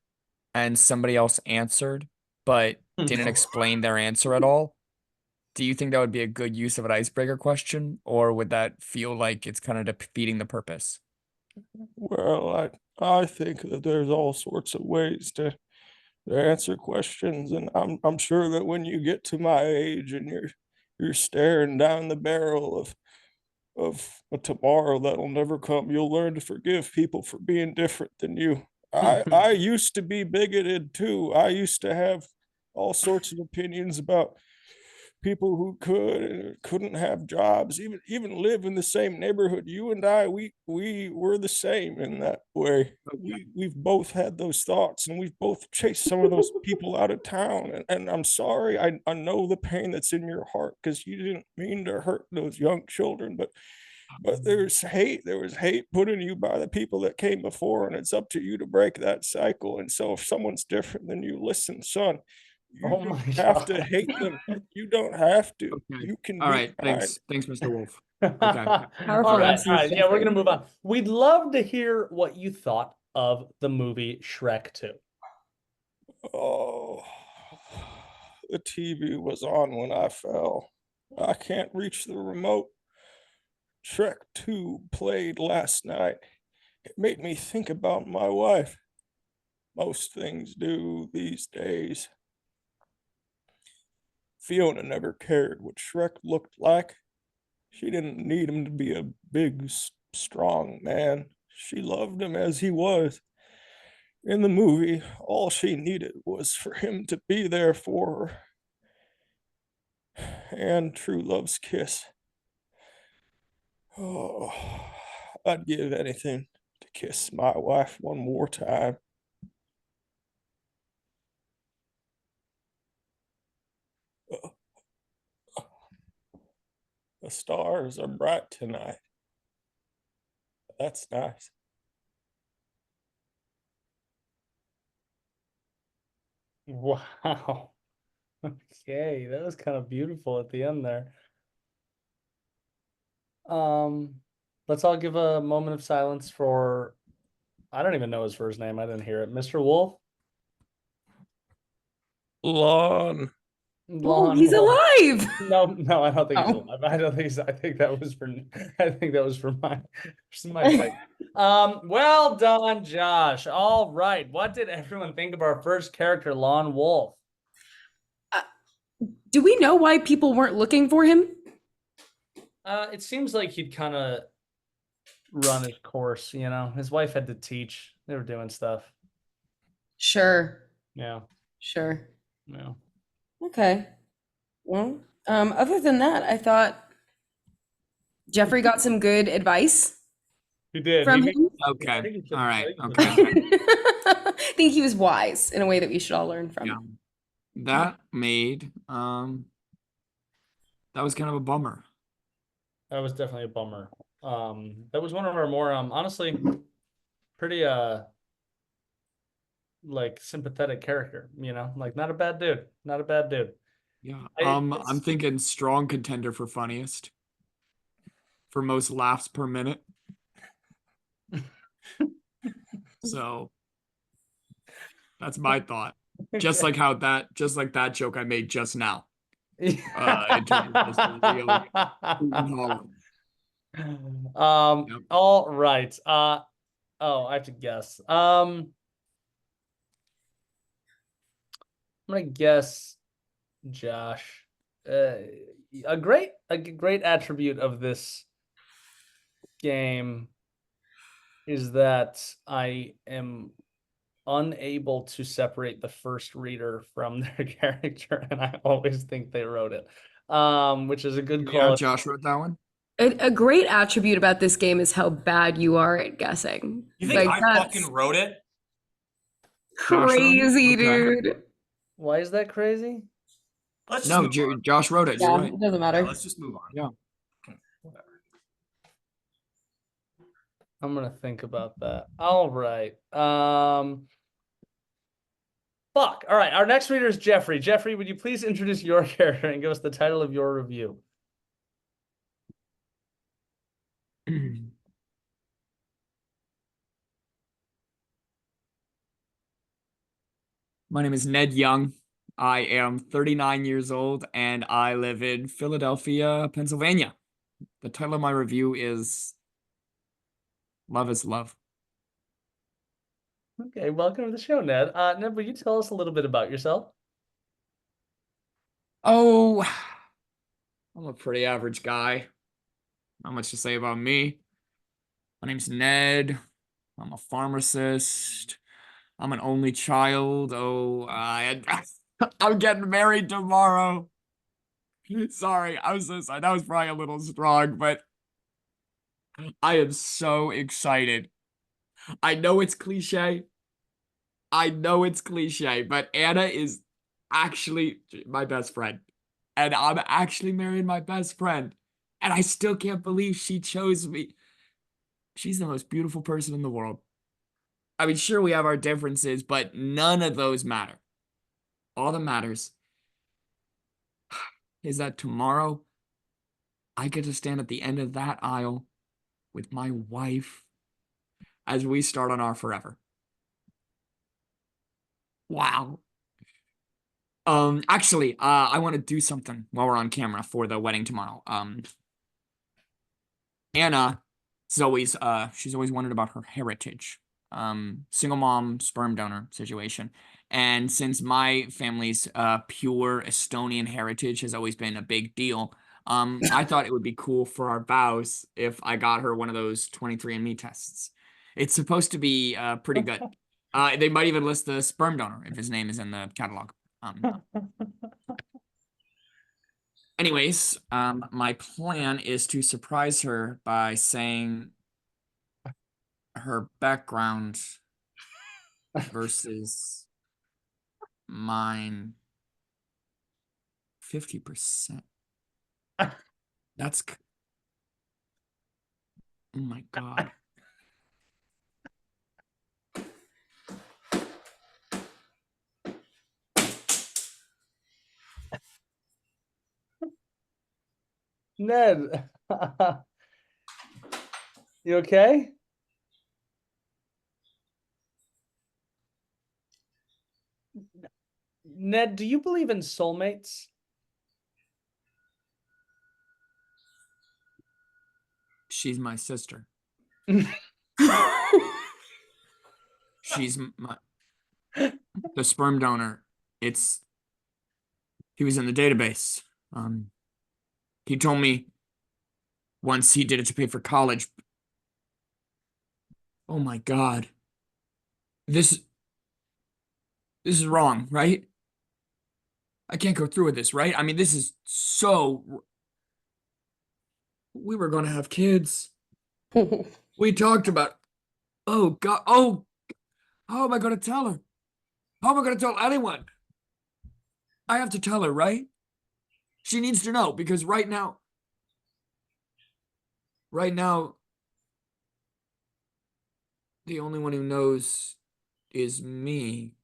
C: and somebody else answered, but
A: got?
C: didn't explain their answer at all, do you think that would be a good use of an icebreaker question, or would that feel like it's kind of defeating the purpose?
F: Well, I think that there's all sorts of ways to answer questions, and I'm sure that when you get to my age and you're staring down the barrel of a tomorrow that'll never come, you'll learn to forgive people for being different than you. I used to be bigoted too. I used to have all sorts of opinions about people who could and couldn't have jobs, even live in the same neighborhood. You and I, we were the same in that way. We've both had those thoughts, and we've both chased some of those people out of town. And I'm sorry, I know the pain that's in your heart because you didn't mean to hurt those young children, but there was hate put in you by the people that came before, and it's up to you to break that cycle. And so if someone's different than you, listen, son, you
A: Oh
F: don't
A: my
F: have to
A: God.
F: hate them. You don't have to.
C: Okay.
F: You can
C: All
F: be
C: right.
F: kind.
C: Thanks, Mr. Wolf.
A: All
B: Powerful
A: right,
B: message,
A: all right. Yeah, we're
B: Jeffrey.
A: gonna move on. We'd love to hear what you thought of the movie Shrek 2.
F: Oh, the TV was on when I fell. I can't reach the remote. Shrek 2 played last night. It made me think about my wife. Most things do these days. Fiona never cared what Shrek looked like. She didn't need him to be a big, strong man. She loved him as he was. In the movie, all she needed was for him to be there for her. And true love's kiss. Oh, I'd give anything to kiss my wife one more time. The stars are bright tonight. That's nice.
A: Wow. Okay, that was kind of beautiful at the end there. Let's all give a moment of silence for, I don't even know his first name. I didn't hear it. Mr. Wolf?
F: Lon.
B: Oh,
A: Lon
B: he's
A: Wolf.
B: alive.
A: No, I don't think he's
B: Oh.
A: alive. I don't think he's, I think that was for my fight. Well done, Josh. All right. What did everyone think of our first character, Lon Wolf?
B: Do we know why people weren't looking for him?
A: It seems like he'd kind of run his course, you know. His wife had to teach. They were doing stuff.
B: Sure.
A: Yeah.
B: Sure.
A: Yeah.
B: Okay. Well, other than that, I thought Jeffrey got some good advice
A: He did.
B: from
A: He,
B: him.
C: Okay.
A: I think he should-
C: All
A: I
C: right.
A: think he
C: Okay.
A: should-
B: I think he was wise in a way that we should all learn from.
C: Yeah. That made that was kind of a bummer.
A: That was definitely a bummer. That was one of our more honestly pretty like sympathetic character, you know, like not a bad dude. Not a bad dude.
C: Yeah.
A: It's-
C: I'm thinking strong contender for funniest. For most laughs per minute. So that's my thought. Just like that joke I made just now. In terms of just a real Holland. Yep.
A: All right. Oh, I have to guess. I'm gonna guess Josh. A great attribute of this game is that I am unable to separate the first reader from their character, and I always think they wrote it. Which is a good
C: Yeah,
A: quality.
C: Josh wrote that one.
B: A great attribute about this game is how bad you are at guessing.
D: You think
B: Like,
D: I
B: that's
D: fucking wrote it?
B: crazy,
C: Okay.
B: dude.
A: Why is that crazy?
D: Let's just
C: No,
D: move on.
C: Josh wrote it. You're
B: Yeah,
C: right.
B: it doesn't
D: Yeah,
B: matter.
D: let's just move on.
C: Yeah.
D: Whatever.
A: I'm gonna think about that. All right. Fuck. All right. Our next reader is Jeffrey. Jeffrey, would you please introduce your character and give us the title of your review?
C: My name is Ned Young. I am 39 years old and I live in Philadelphia, Pennsylvania. The title of my review is Love is Love.
A: Okay, welcome to the show, Ned. Ned, will you tell us a little bit about yourself?
C: Oh, I'm a pretty average guy. Not much to say about me. My name's Ned. I'm a pharmacist. I'm an only child. Oh, I'm getting married tomorrow. Sorry, I'm so sorry. That was probably a little strong, but I am so excited. I know it's cliche. I know it's cliche, but Anna is actually my best friend. And I'm actually marrying my best friend. And I still can't believe she chose me. She's the most beautiful person in the world. I mean, sure, we have our differences, but none of those matter. All that matters is that tomorrow I get to stand at the end of that aisle with my wife as we start on our forever. Wow. Actually, I want to do something while we're on camera for the wedding tomorrow. Anna is always, she's always wondered about her heritage. Single mom, sperm donor situation. And since my family's pure Estonian heritage has always been a big deal, I thought it would be cool for our vows if I got her one of those 23andMe tests. It's supposed to be pretty good. They might even list the sperm donor if his name is in the catalog. Anyways, my plan is to surprise her by saying her background versus mine 50%. That's oh my God.
A: Ned, you okay? Ned, do you believe in soulmates?
C: She's my sister. She's my the sperm donor. He was in the database. He told me once he did it to pay for college. Oh my God. This is wrong, right? I can't go through with this, right? I mean, this is so. We were going to have kids. We talked about, oh God, oh, how am I going to tell her? How am I going to tell anyone? I have to tell her, right? She needs to know because right now, the only one who knows is me.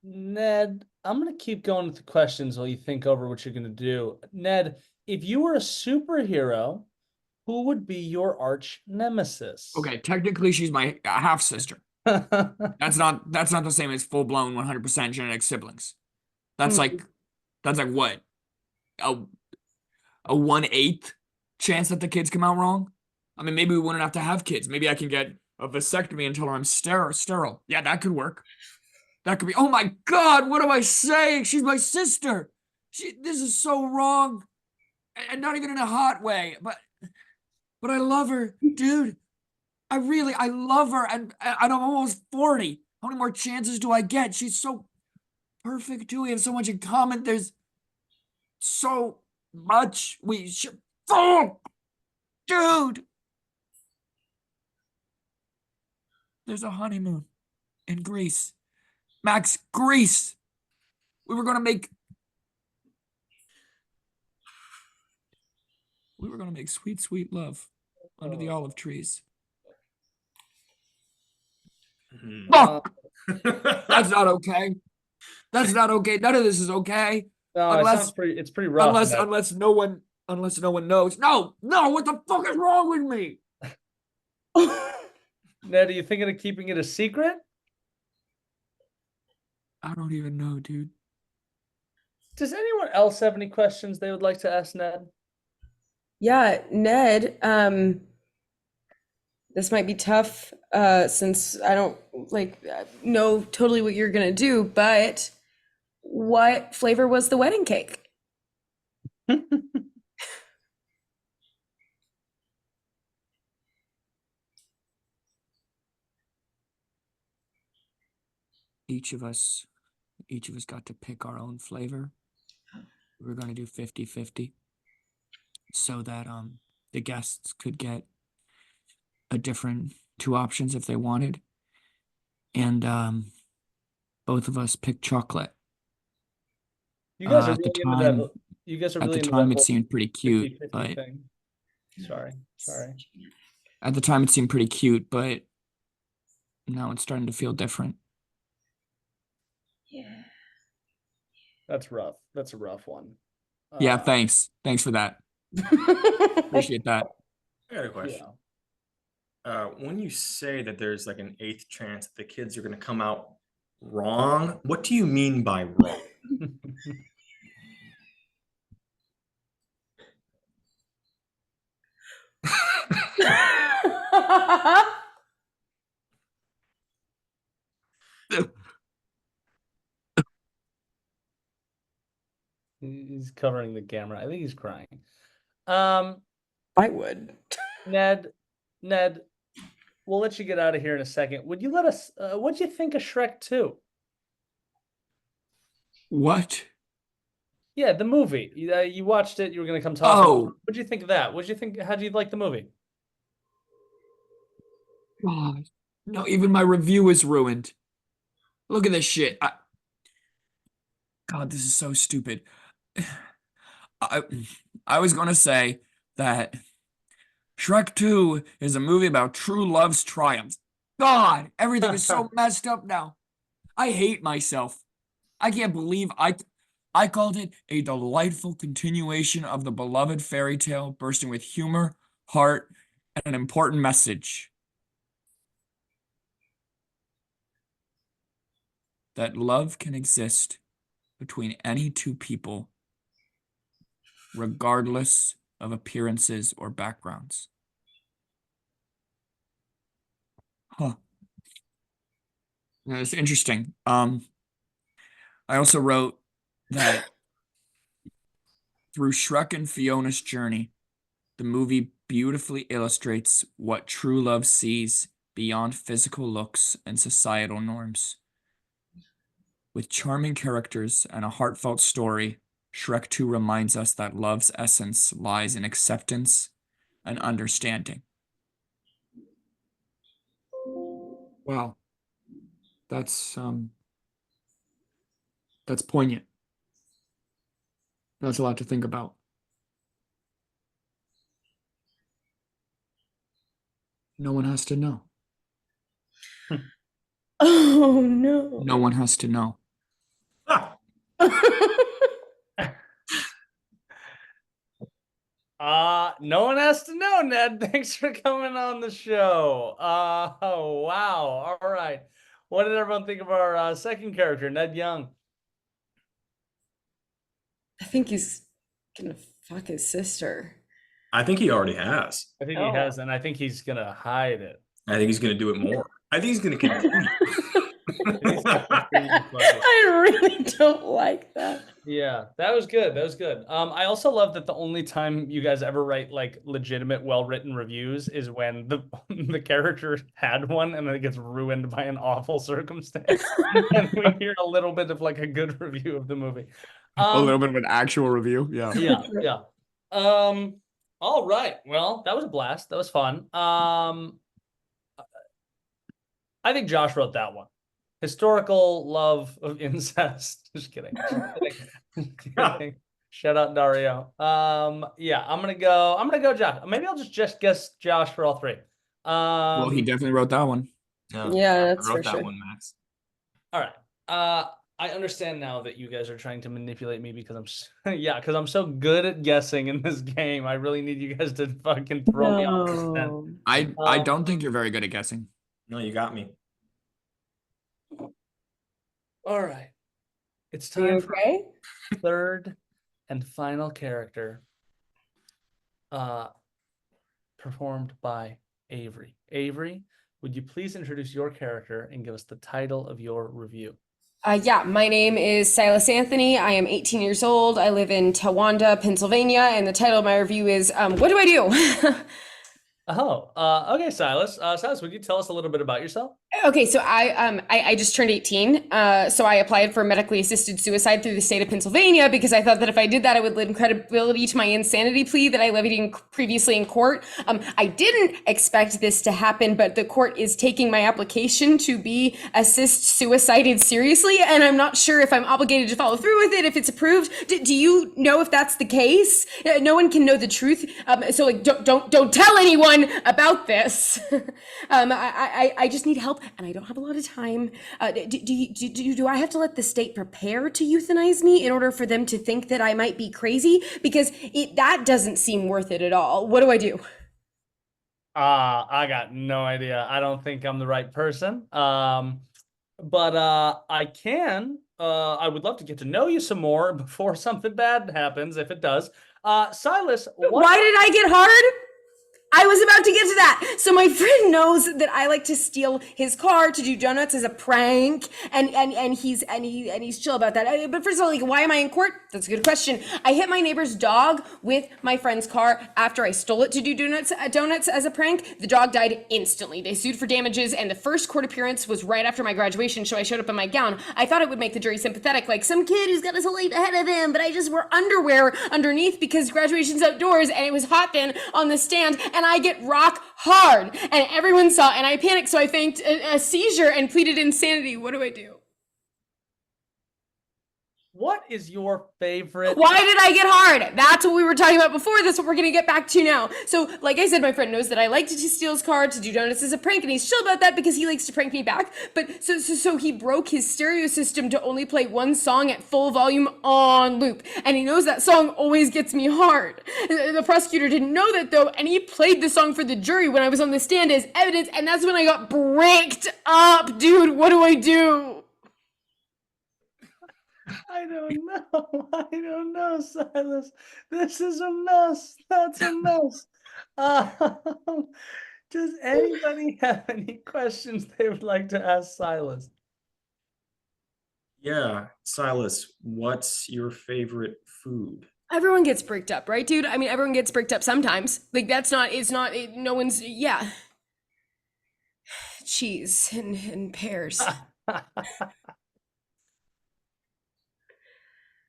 A: Ned, I'm going to keep going with the questions while you think over what you're going to do. Ned, if you were a superhero, who would be your arch nemesis?
C: Okay, technically she's my half sister. That's not the same as full blown 100% genetic siblings. That's like what? A 1/8 chance that the kids come out wrong? I mean, maybe we wouldn't have to have kids. Maybe I can get a vasectomy and tell her I'm sterile. Yeah, that could work. That could be. Oh my God, what am I saying? She's my sister. This is so wrong, and not even in a hot way. But I love her, dude. I love her, and I'm almost 40. How many more chances do I get? She's so perfect too. We have so much in common. There's so much we should. Oh, dude. There's a honeymoon in Greece. Max, Greece. We were gonna make sweet, sweet love under the olive trees. Fuck! That's not okay. That's not okay. None of this is okay.
A: No,
C: unless
A: it's pretty rough.
C: Unless no one knows. No, what the fuck is wrong with me?
A: Ned, are you thinking of keeping it a secret?
C: I don't even know, dude.
A: Does anyone else have any questions they would like to ask Ned?
B: Yeah, Ned, this might be tough since I don't know totally what you're gonna do, but what flavor was the wedding cake?
C: each of us got to pick our own flavor. We're going to do 50-50 so that the guests could get a different 2 options if they wanted. And both of us picked chocolate.
A: You guys are
C: at the
A: really into
C: time,
A: that. You guys are
C: at
A: really
C: the
A: into that
C: time it
A: whole
C: seemed pretty cute,
A: 50-50
C: but
A: thing. Sorry.
C: at the time it seemed pretty cute, but now it's starting to feel different.
B: Yeah.
A: That's rough. That's a rough one.
C: Yeah, thanks for that. Appreciate that.
D: I got a question. When you say that there's like an 8th chance that the kids are going to come out wrong, what do you mean by wrong?
A: He's covering the camera. I think he's crying.
B: I would.
A: Ned, we'll let you get out of here in a second. Would you let us? What'd you think of Shrek 2?
C: What?
A: Yeah, the movie. You watched it. You were gonna come talk.
C: Oh,
A: What'd you think of that? What'd you think? How do you like the movie?
C: God. No, even my review is ruined. Look at this shit. God, this is so stupid. I was gonna say that Shrek 2 is a movie about true love's triumphs. God, everything is so messed up now. I hate myself. I can't believe I called it a delightful continuation of the beloved fairy tale, bursting with humor, heart, and an important message. That love can exist between any 2 people, regardless of appearances or backgrounds. Huh. That's interesting. I also wrote that through Shrek and Fiona's journey, the movie beautifully illustrates what true love sees beyond physical looks and societal norms. With charming characters and a heartfelt story, Shrek 2 reminds us that love's essence lies in acceptance and understanding. Wow. That's poignant. That's a lot to think about. No one has to know.
B: Oh no.
C: No one has to know.
A: No one has to know, Ned. Thanks for coming on the show. Oh wow. All right. What did everyone think of our second character, Ned Young?
B: I think he's gonna fuck his sister.
D: I think he already has.
A: I think he has, and I think he's gonna hide it.
D: I think he's going to do it more. I think he's going to continue.
B: I really don't like that.
A: Yeah, that was good. That was good. I also love that the only time you guys ever write like legitimate, well-written reviews is when the character had one and then it gets ruined by an awful circumstance. And we hear a little bit of like a good review of the movie.
C: A little bit of an actual review. Yeah.
A: Yeah. All right. Well, that was a blast. That was fun. I think Josh wrote that one. Historical love of incest. Just kidding. Just kidding. Shout out Dario. Yeah, I'm gonna go Josh. Maybe I'll just guess Josh for all 3.
C: Well, he definitely wrote that one.
B: Yeah, that's
D: I wrote
B: for
D: that
B: sure.
D: one, Max.
A: All right. I understand now that you guys are trying to manipulate me because because I'm so good at guessing in this game. I really need you guys to fucking throw me off the scent.
C: I don't think you're very good at guessing.
D: No, you got me.
A: All right. It's
B: Are you
A: time for
B: okay?
A: third and final character. Performed by Avery. Avery, would you please introduce your character and give us the title of your review?
B: Yeah, my name is Silas Anthony. I am 18 years old. I live in Towanda, Pennsylvania, and the title of my review is What Do I Do?
A: Okay, Silas. Silas, would you tell us a little bit about yourself?
B: Okay, so I just turned 18. So I applied for medically assisted suicide through the state of Pennsylvania because I thought that if I did that, I would lend credibility to my insanity plea that I levied previously in court. I didn't expect this to happen, but the court is taking my application to be assist suicided seriously, and I'm not sure if I'm obligated to follow through with it if it's approved. Do you know if that's the case? No one can know the truth. So like, don't tell anyone about this. I just need help, and I don't have a lot of time. Do I have to let the state prepare to euthanize me in order for them to think that I might be crazy? Because that doesn't seem worth it at all. What do I do?
A: I got no idea. I don't think I'm the right person. But I can. I would love to get to know you some more before something bad happens, if it does. Silas,
B: why did I get hard? I was about to get to that. So my friend knows that I like to steal his car to do donuts as a prank, and he's chill about that. But first of all, like, why am I in court? That's a good question. I hit my neighbor's dog with my friend's car after I stole it to do donuts as a prank. The dog died instantly. They sued for damages, and the first court appearance was right after my graduation, so I showed up in my gown. I thought it would make the jury sympathetic, like some kid who's got his whole life ahead of him, but I just wore underwear underneath because graduation's outdoors and it was hot then on the stand. And I get rock hard, and everyone saw, and I panicked, so I faked a seizure and pleaded insanity. What do I do?
A: What is your favorite?
B: Why did I get hard? That's what we were talking about before. That's what we're gonna get back to now. So, like I said, my friend knows that I like to steal his car to do donuts as a prank, and he's chill about that because he likes to prank me back. But so he broke his stereo system to only play one song at full volume on loop, and he knows that song always gets me hard. The prosecutor didn't know that though, and he played the song for the jury when I was on the stand as evidence, and that's when I got bricked up, dude. What do I do?
A: I don't know. I don't know, Silas. This is a mess. That's a mess. Does anybody have any questions they would like to ask Silas?
D: Yeah, Silas, what's your favorite food?
B: Everyone gets bricked up, right, dude? I mean, everyone gets bricked up sometimes. Like, no one's, yeah. Cheese and pears.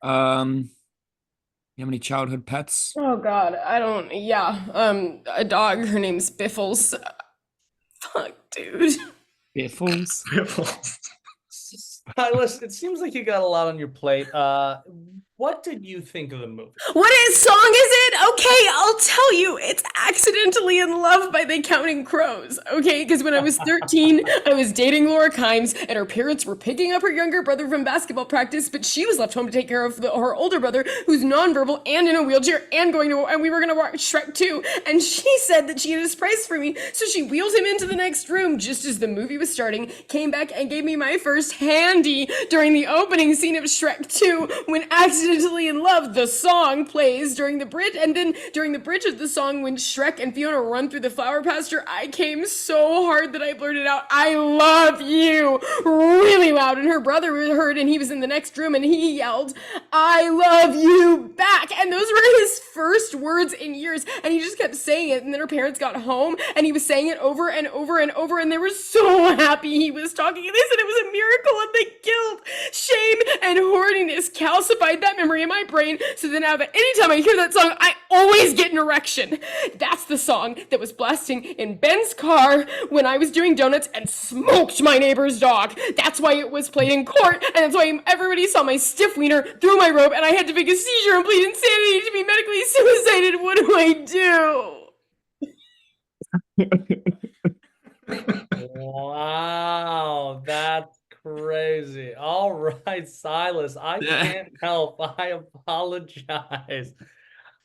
C: You have any childhood pets?
B: Oh God, a dog. Her name's Biffles. Fuck, dude.
C: Biffles?
A: Silas, it seems like you got a lot on your plate. What did you think of the movie?
B: What song is it? Okay, I'll tell you. It's Accidentally in Love by the Counting Crows. Okay, because when I was 13, I was dating Laura Kimes, and her parents were picking up her younger brother from basketball practice, but she was left home to take care of her older brother, who's nonverbal and in a wheelchair, and we were gonna watch Shrek 2, and she said that she had a surprise for me, so she wheeled him into the next room just as the movie was starting, came back and gave me my first handy during the opening scene of Shrek 2, when Accidentally in Love, the song, plays during the bridge, and then during the bridge of the song, when Shrek and Fiona run through the flower pasture, I came so hard that I blurted out, "I love you," really loud, and her brother heard, and he was in the next room, and he yelled, "I love you" back, and those were his first words in years, and he just kept saying it, and then her parents got home, and he was saying it over and over and over, and they were so happy he was talking, and they said it was a miracle, and the guilt, shame, and horniness calcified that memory in my brain, so then now that anytime I hear that song, I always get an erection. That's the song that was blasting in Ben's car when I was doing donuts and smoked my neighbor's dog. That's why it was played in court, and that's why everybody saw my stiff wiener through my robe, and I had to fake a seizure and plead insanity to be medically suicided. What do I do?
A: Wow, that's crazy. All right, Silas, I can't help. I apologize.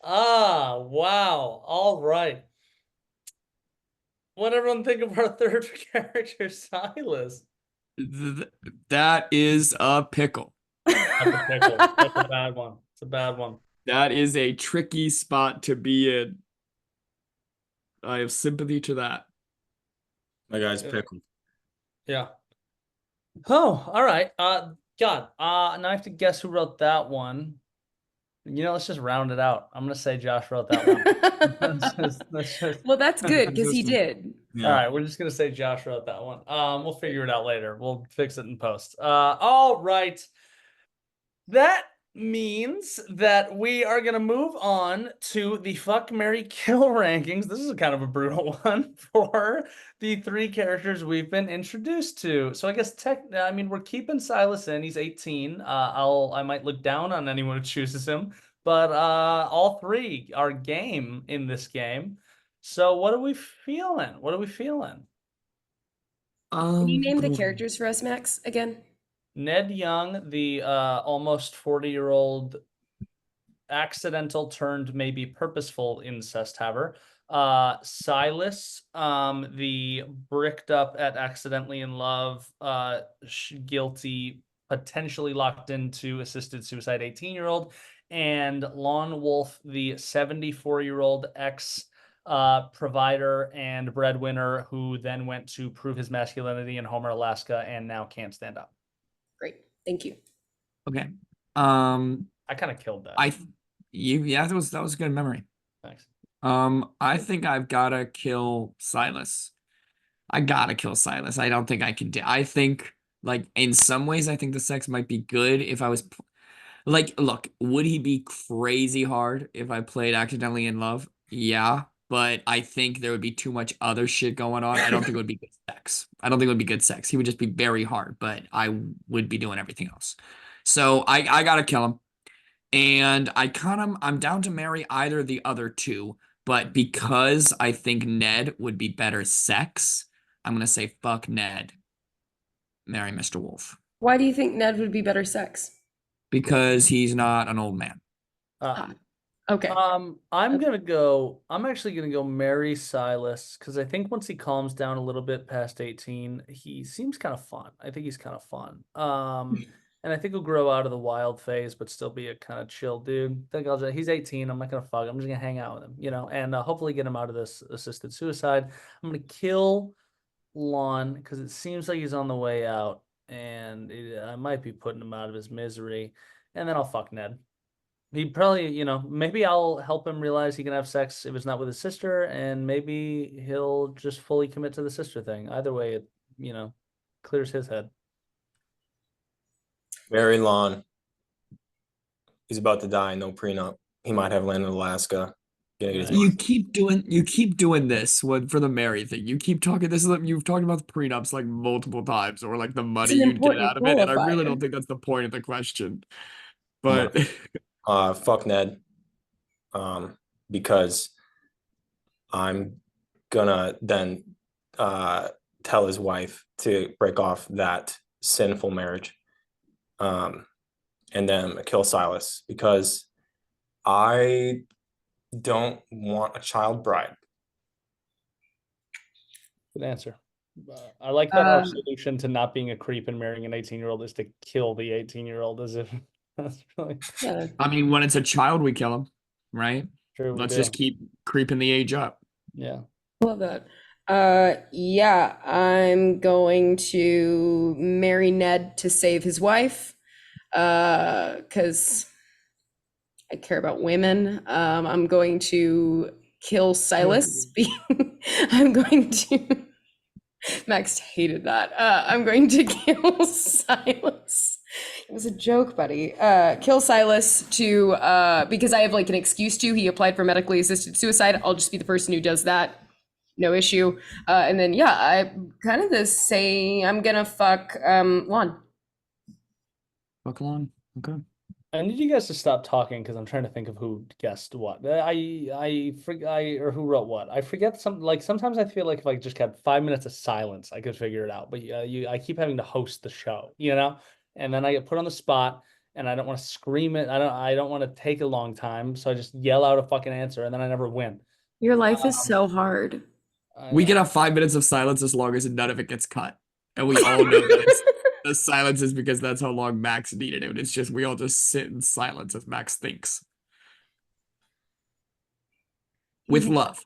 A: Wow. All right. What did everyone think of our third character, Silas?
C: That is a pickle.
A: That's a pickle. That's a bad one. It's a bad one.
C: That is a tricky spot to be in. I have sympathy to that.
D: My guy's pickled.
A: Yeah. Oh, all right. God. Now I have to guess who wrote that one. Let's just round it out. I'm gonna say Josh wrote that one.
B: Well, that's good because he did.
A: All right, we're just gonna say Josh wrote that one. We'll figure it out later. We'll fix it in post. All right. That means that we are going to move on to the Fuck, Marry, Kill rankings. This is kind of a brutal one for the 3 characters we've been introduced to. So I guess we're keeping Silas in. He's 18. I might look down on anyone who chooses him, but all 3 are game in this game. So what are we feeling? What are we feeling?
B: Can you name the characters for us, Max, again?
A: Ned Young, the almost 40-year-old accidental turned maybe purposeful incest haver. Silas, the bricked up at accidentally in love, guilty, potentially locked into assisted suicide 18-year-old. And Lon Wolf, the 74-year-old ex provider and breadwinner who then went to prove his masculinity in Homer, Alaska, and now can't stand up.
B: Great. Thank you.
C: Okay.
A: I kind of killed that.
C: That was a good memory.
A: Thanks.
C: I think I've gotta kill Silas. I gotta kill Silas. I don't think I can I think, like, in some ways, I think the sex might be good if I was like, look, would he be crazy hard if I played Accidentally in Love? Yeah, but I think there would be too much other shit going on. I don't think it would be good sex. I don't think it would be good sex. He would just be very hard, but I would be doing everything else. So I gotta kill him. And I'm down to marry either of the other 2, but because I think Ned would be better sex, I'm gonna say fuck Ned. Marry Mr. Wolf.
B: Why do you think Ned would be better sex?
C: Because he's not an old man.
B: Okay.
A: I'm actually gonna go marry Silas because I think once he calms down a little bit past 18, he seems kind of fun. I think he's kind of fun. And I think he'll grow out of the wild phase, but still be a kind of chill dude. He's 18. I'm not gonna fuck. I'm just gonna hang out with him, and hopefully get him out of this assisted suicide. I'm gonna kill Lon because it seems like he's on the way out, and I might be putting him out of his misery. And then I'll fuck Ned. He probably, maybe I'll help him realize he can have sex if it's not with his sister, and maybe he'll just fully commit to the sister thing. Either way, it, clears his head.
D: Marry Lon. He's about to die. No prenup. He might have land in Alaska.
C: You keep doing this one for the Mary thing. You keep talking you've talked about the prenups like multiple times, or like the money you get out of it, and I really don't think that's the point of the question. But
D: fuck Ned. Because I'm gonna then tell his wife to break off that sinful marriage. And then kill Silas because I don't want a child bride.
A: Good answer. I like that our solution to not being a creep and marrying an 18-year-old is to kill the 18-year-old as if that's really.
B: Yeah.
C: I mean, when it's a child, we kill him, right?
A: True,
C: Let's just keep creeping the age up.
A: Yeah.
B: Love that. Yeah, I'm going to marry Ned to save his wife. Because I care about women. I'm going to kill Silas. I'm going to. Max hated that. I'm going to kill Silas. It was a joke, buddy. Kill Silas because I have like an excuse to. He applied for medically assisted suicide. I'll just be the person who does that. No issue. And then I kind of I'm gonna fuck Lon.
C: Fuck Lon. Okay.
A: I need you guys to stop talking because I'm trying to think of who guessed what. I forget or who wrote what. I forget sometimes I feel like if I just kept 5 minutes of silence, I could figure it out. But I keep having to host the show, and then I get put on the spot, and I don't want to scream it. I don't want to take a long time, so I just yell out a fucking answer, and then I never win.
B: Your life is so hard.
C: We get 5 minutes of silence as long as none of it gets cut, and we all know this. The silence is because that's how long Max needed it. It's just we all just sit in silence as Max thinks. With love.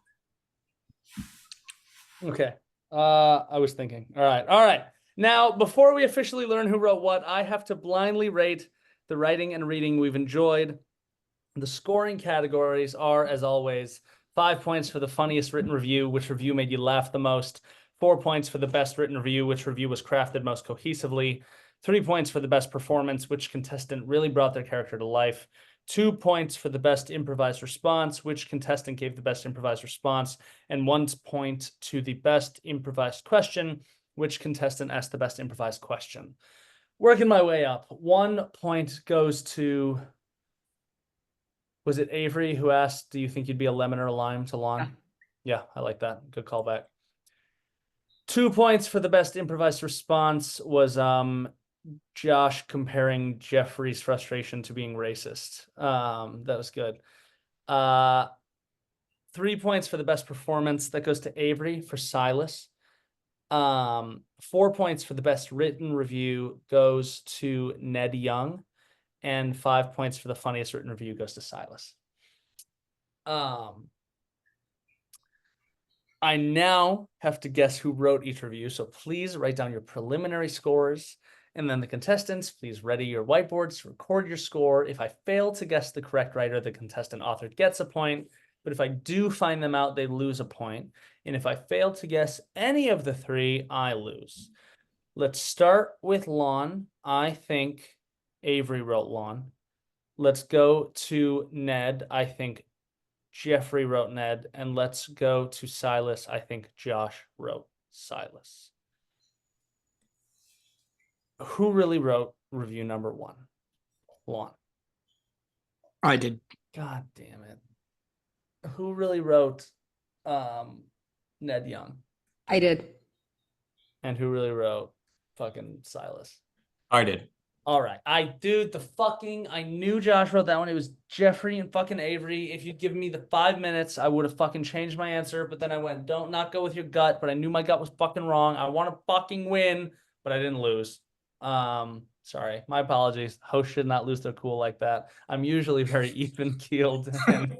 A: Okay. I was thinking. All right. Now, before we officially learn who wrote what, I have to blindly rate the writing and reading we've enjoyed. The scoring categories are, as always, 5 points for the funniest written review, which review made you laugh the most. 4 points for the best written review, which review was crafted most cohesively. 3 points for the best performance, which contestant really brought their character to life. 2 points for the best improvised response, which contestant gave the best improvised response. And 1 point to the best improvised question, which contestant asked the best improvised question. Working my way up. 1 point goes to... Was it Avery who asked, do you think you'd be a lemon or a lime to Lon? Yeah, I like that. Good callback. 2 points for the best improvised response was Josh comparing Jeffrey's frustration to being racist. That was good. 3 points for the best performance. That goes to Avery for Silas. 4 points for the best written review goes to Ned Young. And 5 points for the funniest written review goes to Silas. I now have to guess who wrote each review, so please write down your preliminary scores, and then the contestants, please ready your whiteboards to record your score. If I fail to guess the correct writer, the contestant author gets a point, but if I do find them out, they lose a point. And if I fail to guess any of the 3, I lose. Let's start with Lon. I think Avery wrote Lon. Let's go to Ned. I think Jeffrey wrote Ned. And let's go to Silas. I think Josh wrote Silas. Who really wrote review number 1? Lon.
C: I did.
A: God damn it. Who really wrote Ned Young?
B: I did.
A: And who really wrote fucking Silas?
D: I did.
A: All right. I knew Josh wrote that one. It was Jeffrey and fucking Avery. If you'd given me the 5 minutes, I would have fucking changed my answer. But then I went, don't not go with your gut. But I knew my gut was fucking wrong. I want to fucking win, but I didn't lose. Sorry. My apologies. Hosts should not lose their cool like that. I'm usually very even keeled, and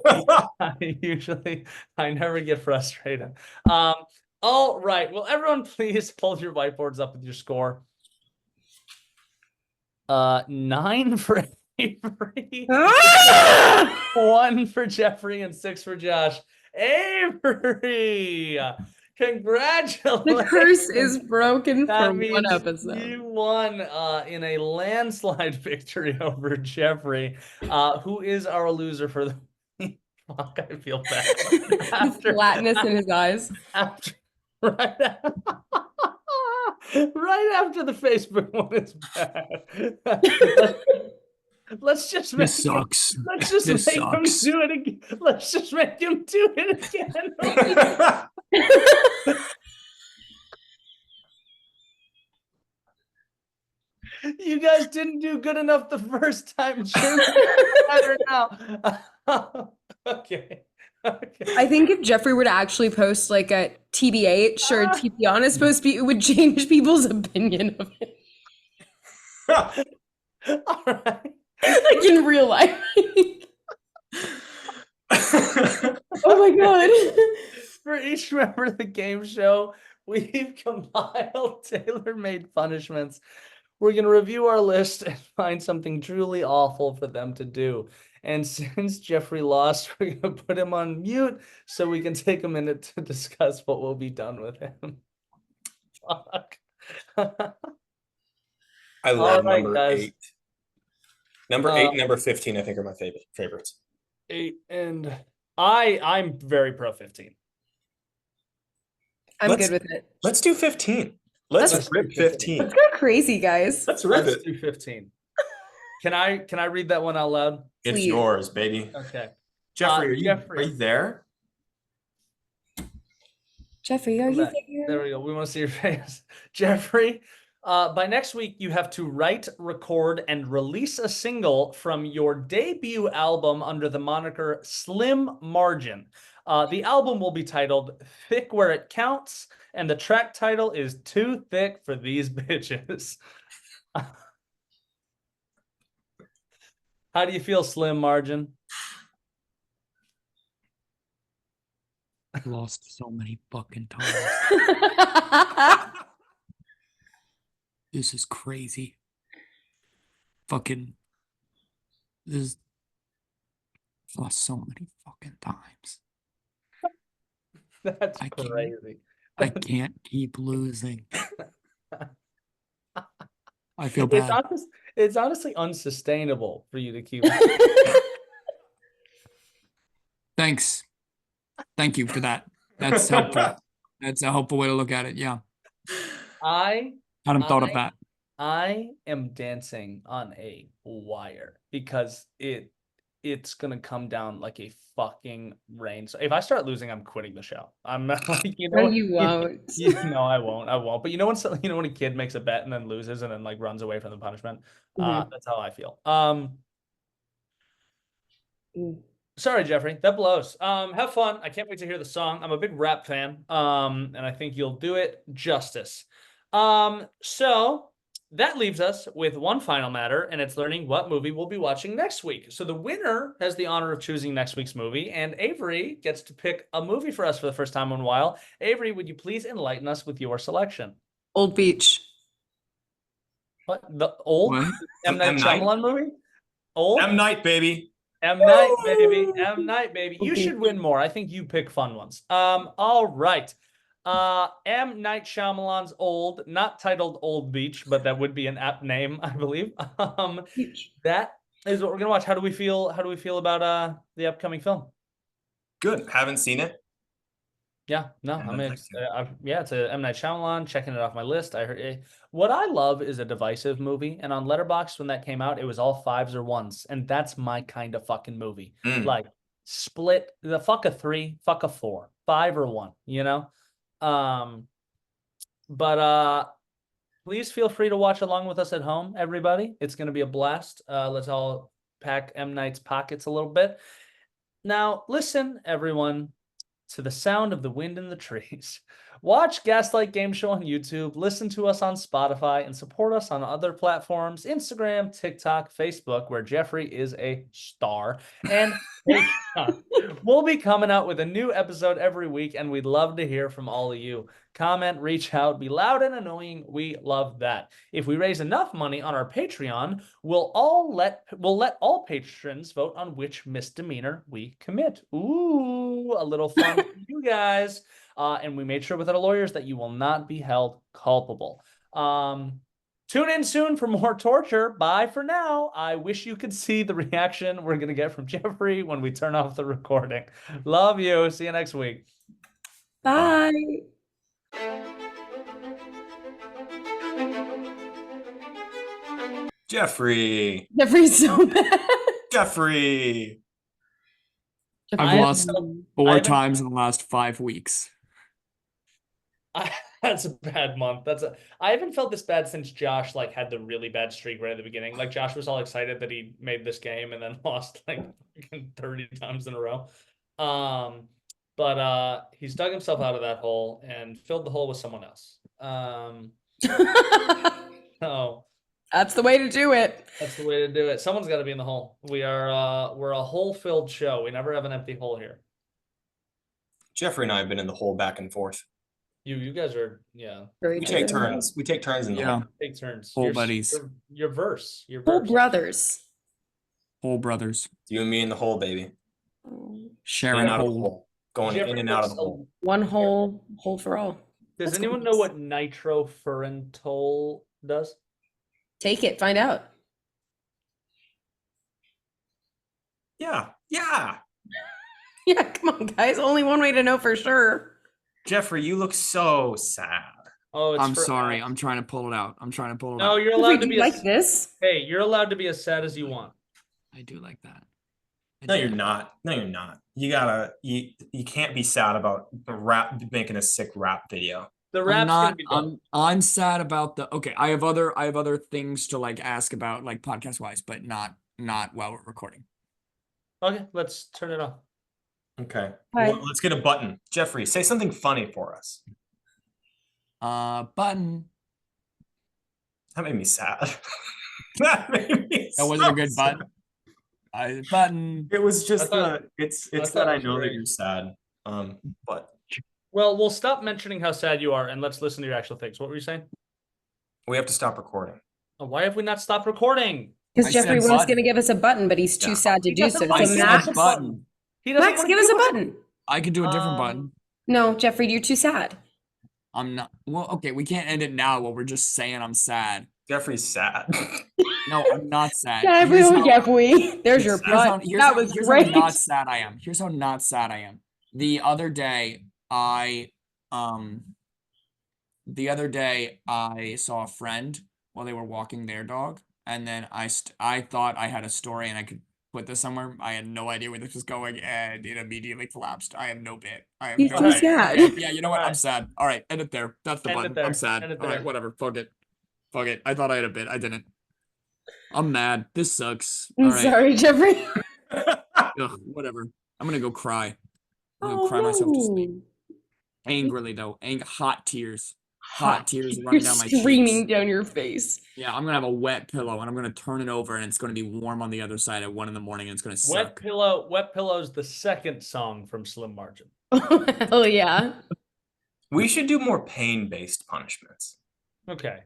A: I never get frustrated. All right. Well, everyone, please hold your whiteboards up with your score. 9 for Avery, 1 for Jeffrey, and 6 for Josh. Avery, congratulations!
B: The curse is broken
A: That
B: for
A: means
B: one episode.
A: you won in a landslide victory over Jeffrey, who is our loser for the week. Fuck, I feel bad.
B: The flatness in his eyes.
A: Right after the Facebook one is bad. Let's just make
C: This sucks.
A: Let's just
C: This
A: make him
C: sucks.
A: do it again. Let's just make him do it again. You guys didn't do good enough the first time. Better now. Okay.
B: I think if Jeffrey were to actually post like a TBH or TP is supposed to be, it would change people's opinion of it.
A: All right.
B: Like in real life. Oh my god.
A: For each member of the game show, we've compiled tailor-made punishments. We're going to review our list and find something truly awful for them to do. And since Jeffrey lost, we're going to put him on mute so we can take a minute to discuss what will be done with him. Fuck.
D: I love
A: right,
D: number
A: guys.
D: 8. Number 8 and number 15, I think, are my favorites.
A: 8 and I'm very pro 15.
B: I'm good with it.
D: Let's do 15. Let's rip 15.
B: Let's go crazy, guys.
D: Let's rip
A: Let's
D: it.
A: do 15. Can I read that one out loud?
D: It's
B: Please.
D: yours, baby.
A: Okay.
D: Jeffrey, are you there?
B: Jeffrey, are you there?
A: There we go. We want to see your face. Jeffrey, by next week, you have to write, record, and release a single from your debut album under the moniker Slim Margin. The album will be titled Thick Where It Counts, and the track title is Too Thick for These Bitches. How do you feel, Slim Margin?
C: I've lost so many fucking times. This is crazy. Fucking. I've lost so many fucking times.
A: That's
C: I can't.
A: crazy.
C: I can't keep losing. I feel
A: It's
C: bad.
A: it's honestly unsustainable for you to keep.
C: Thanks. Thank you for that. That's helpful. That's a helpful way to look at it. Yeah.
A: I
C: Hadn't thought of that.
A: I am dancing on a wire because it's gonna come down like a fucking rain. So if I start losing, I'm quitting the show. I'm like,
B: No, you won't.
A: No, I won't. But you know when a kid makes a bet and then loses and then like runs away from the punishment.
B: Mhm.
A: That's how I feel.
B: Mm.
A: Sorry, Jeffrey, that blows. Have fun. I can't wait to hear the song. I'm a big rap fan. And I think you'll do it justice. So that leaves us with one final matter, and it's learning what movie we'll be watching next week. So the winner has the honor of choosing next week's movie, and Avery gets to pick a movie for us for the first time in a while. Avery, would you please enlighten us with your selection?
B: Old Beach.
A: What? The old
C: What?
A: M. Night Shyamalan movie? Old?
D: M Night, baby.
A: M. Night, baby. M. Night, baby. You should win more. I think you pick fun ones. All right. M. Night Shyamalan's Old, not titled Old Beach, but that would be an apt name, I believe. That is what we're gonna watch. How do we feel? How do we feel about the upcoming film?
D: Good. Haven't seen it.
A: Yeah, no,
D: Yeah,
A: I mean,
D: that's
A: it's a M. Night Shyamalan, checking it off my list. I heard what I love is a divisive movie, and on Letterboxd when that came out, it was all 5s or 1s, and that's my kind of fucking movie. Like split the fuck a 3, fuck a 4, 5 or 1, you know. But please feel free to watch along with us at home, everybody. It's gonna be a blast. Let's all pack M. Night's pockets a little bit. Now, listen, everyone, to the sound of the wind in the trees. Watch Gaslight Gameshow on YouTube, listen to us on Spotify, and support us on other platforms, Instagram, TikTok, Facebook, where Jeffrey is a star, and Patreon. We'll be coming out with a new episode every week, and we'd love to hear from all of you. Comment, reach out, be loud and annoying. We love that. If we raise enough money on our Patreon, we'll let all patrons vote on which misdemeanor we commit. Ooh, a little fun for you guys. And we made sure with our lawyers that you will not be held culpable. Tune in soon for more torture. Bye for now. I wish you could see the reaction we're gonna get from Jeffrey when we turn off the recording. Love you. See you next week.
B: Bye.
D: Jeffrey.
B: Jeffrey's so bad.
D: Jeffrey.
C: I've lost 4 times in the last 5 weeks.
A: That's a bad month. I haven't felt this bad since Josh like had the really bad streak right at the beginning. Like Josh was all excited that he made this game and then lost like 30 times in a row. But he's dug himself out of that hole and filled the hole with someone else. So
B: that's the way to do it.
A: That's the way to do it. Someone's got to be in the hole. We're a hole-filled show. We never have an empty hole here.
D: Jeffrey and I have been in the hole back and forth.
A: You guys are, yeah.
D: We take turns. We take turns in the hole.
A: Take turns.
C: Hole buddies.
A: You're verse. You're
B: Hole
A: verse.
B: brothers.
C: Hole brothers.
D: You and me in the hole, baby.
C: Sharing a hole.
D: Going
A: Jeffrey
D: in and out of the hole.
B: One hole for all.
A: Does anyone know what nitrofurantoin does?
B: Take it. Find out.
D: Yeah.
B: Yeah, come on, guys. Only one way to know for sure.
D: Jeffrey, you look so sad.
A: Oh,
C: I'm sorry. I'm trying to pull it out.
A: No, you're allowed to be
B: like this.
A: Hey, you're allowed to be as sad as you want.
C: I do like that.
D: No, you're not. No, you're not. You can't be sad about the rap making a sick rap video.
A: The rap's gonna be done.
C: I'm sad about okay. I have other things to like ask about like podcast wise, but not while we're recording.
A: Okay, let's turn it off.
D: Okay. Well, let's get a button. Jeffrey, say something funny for us.
C: Button.
D: That made me sad. That
C: wasn't a good button. Button.
D: It was just it's that I know that you're sad. But
A: well, we'll stop mentioning how sad you are and let's listen to your actual things. What were you saying?
D: We have to stop recording.
A: Oh, why have we not stopped recording?
B: Because Jeffrey was going to give us a button, but he's too sad to do so.
C: I said button.
A: He doesn't
B: Max, give us a button.
C: I can do a different button.
B: No, Jeffrey, you're too sad.
C: I'm not. Well, okay, we can't end it now while we're just saying I'm sad.
D: Jeffrey's sad.
C: No, I'm not sad.
B: Jeffrey, there's your butt. That was
C: here's
B: great.
C: how not sad I am. Here's how not sad I am. The other day, I saw a friend while they were walking their dog, and then I thought I had a story and I could put this somewhere. I had no idea where this was going, and it immediately collapsed. I have no bit. I have
B: He's
C: no
B: too
C: bit.
B: sad.
C: Yeah, you know what? I'm sad. All right, end it there. That's the
A: End it
C: button.
A: there.
C: I'm sad.
A: End it
C: All right,
A: there.
C: whatever. Fuck it. Fuck it. I thought I had a bit. I didn't. I'm mad. This sucks.
B: I'm
C: All right.
B: sorry, Jeffrey.
C: Ugh, whatever. I'm gonna go cry. I'm gonna cry myself to sleep. Angrily though. Hot tears. Hot tears running down my cheeks.
B: Screaming down your face.
C: Yeah, I'm gonna have a wet pillow and I'm gonna turn it over and it's gonna be warm on the other side at 1 in the morning and it's gonna suck.
A: Wet Pillow's the second song from Slim Margin.
B: Hell yeah.
D: We should do more pain-based punishments.
A: Okay.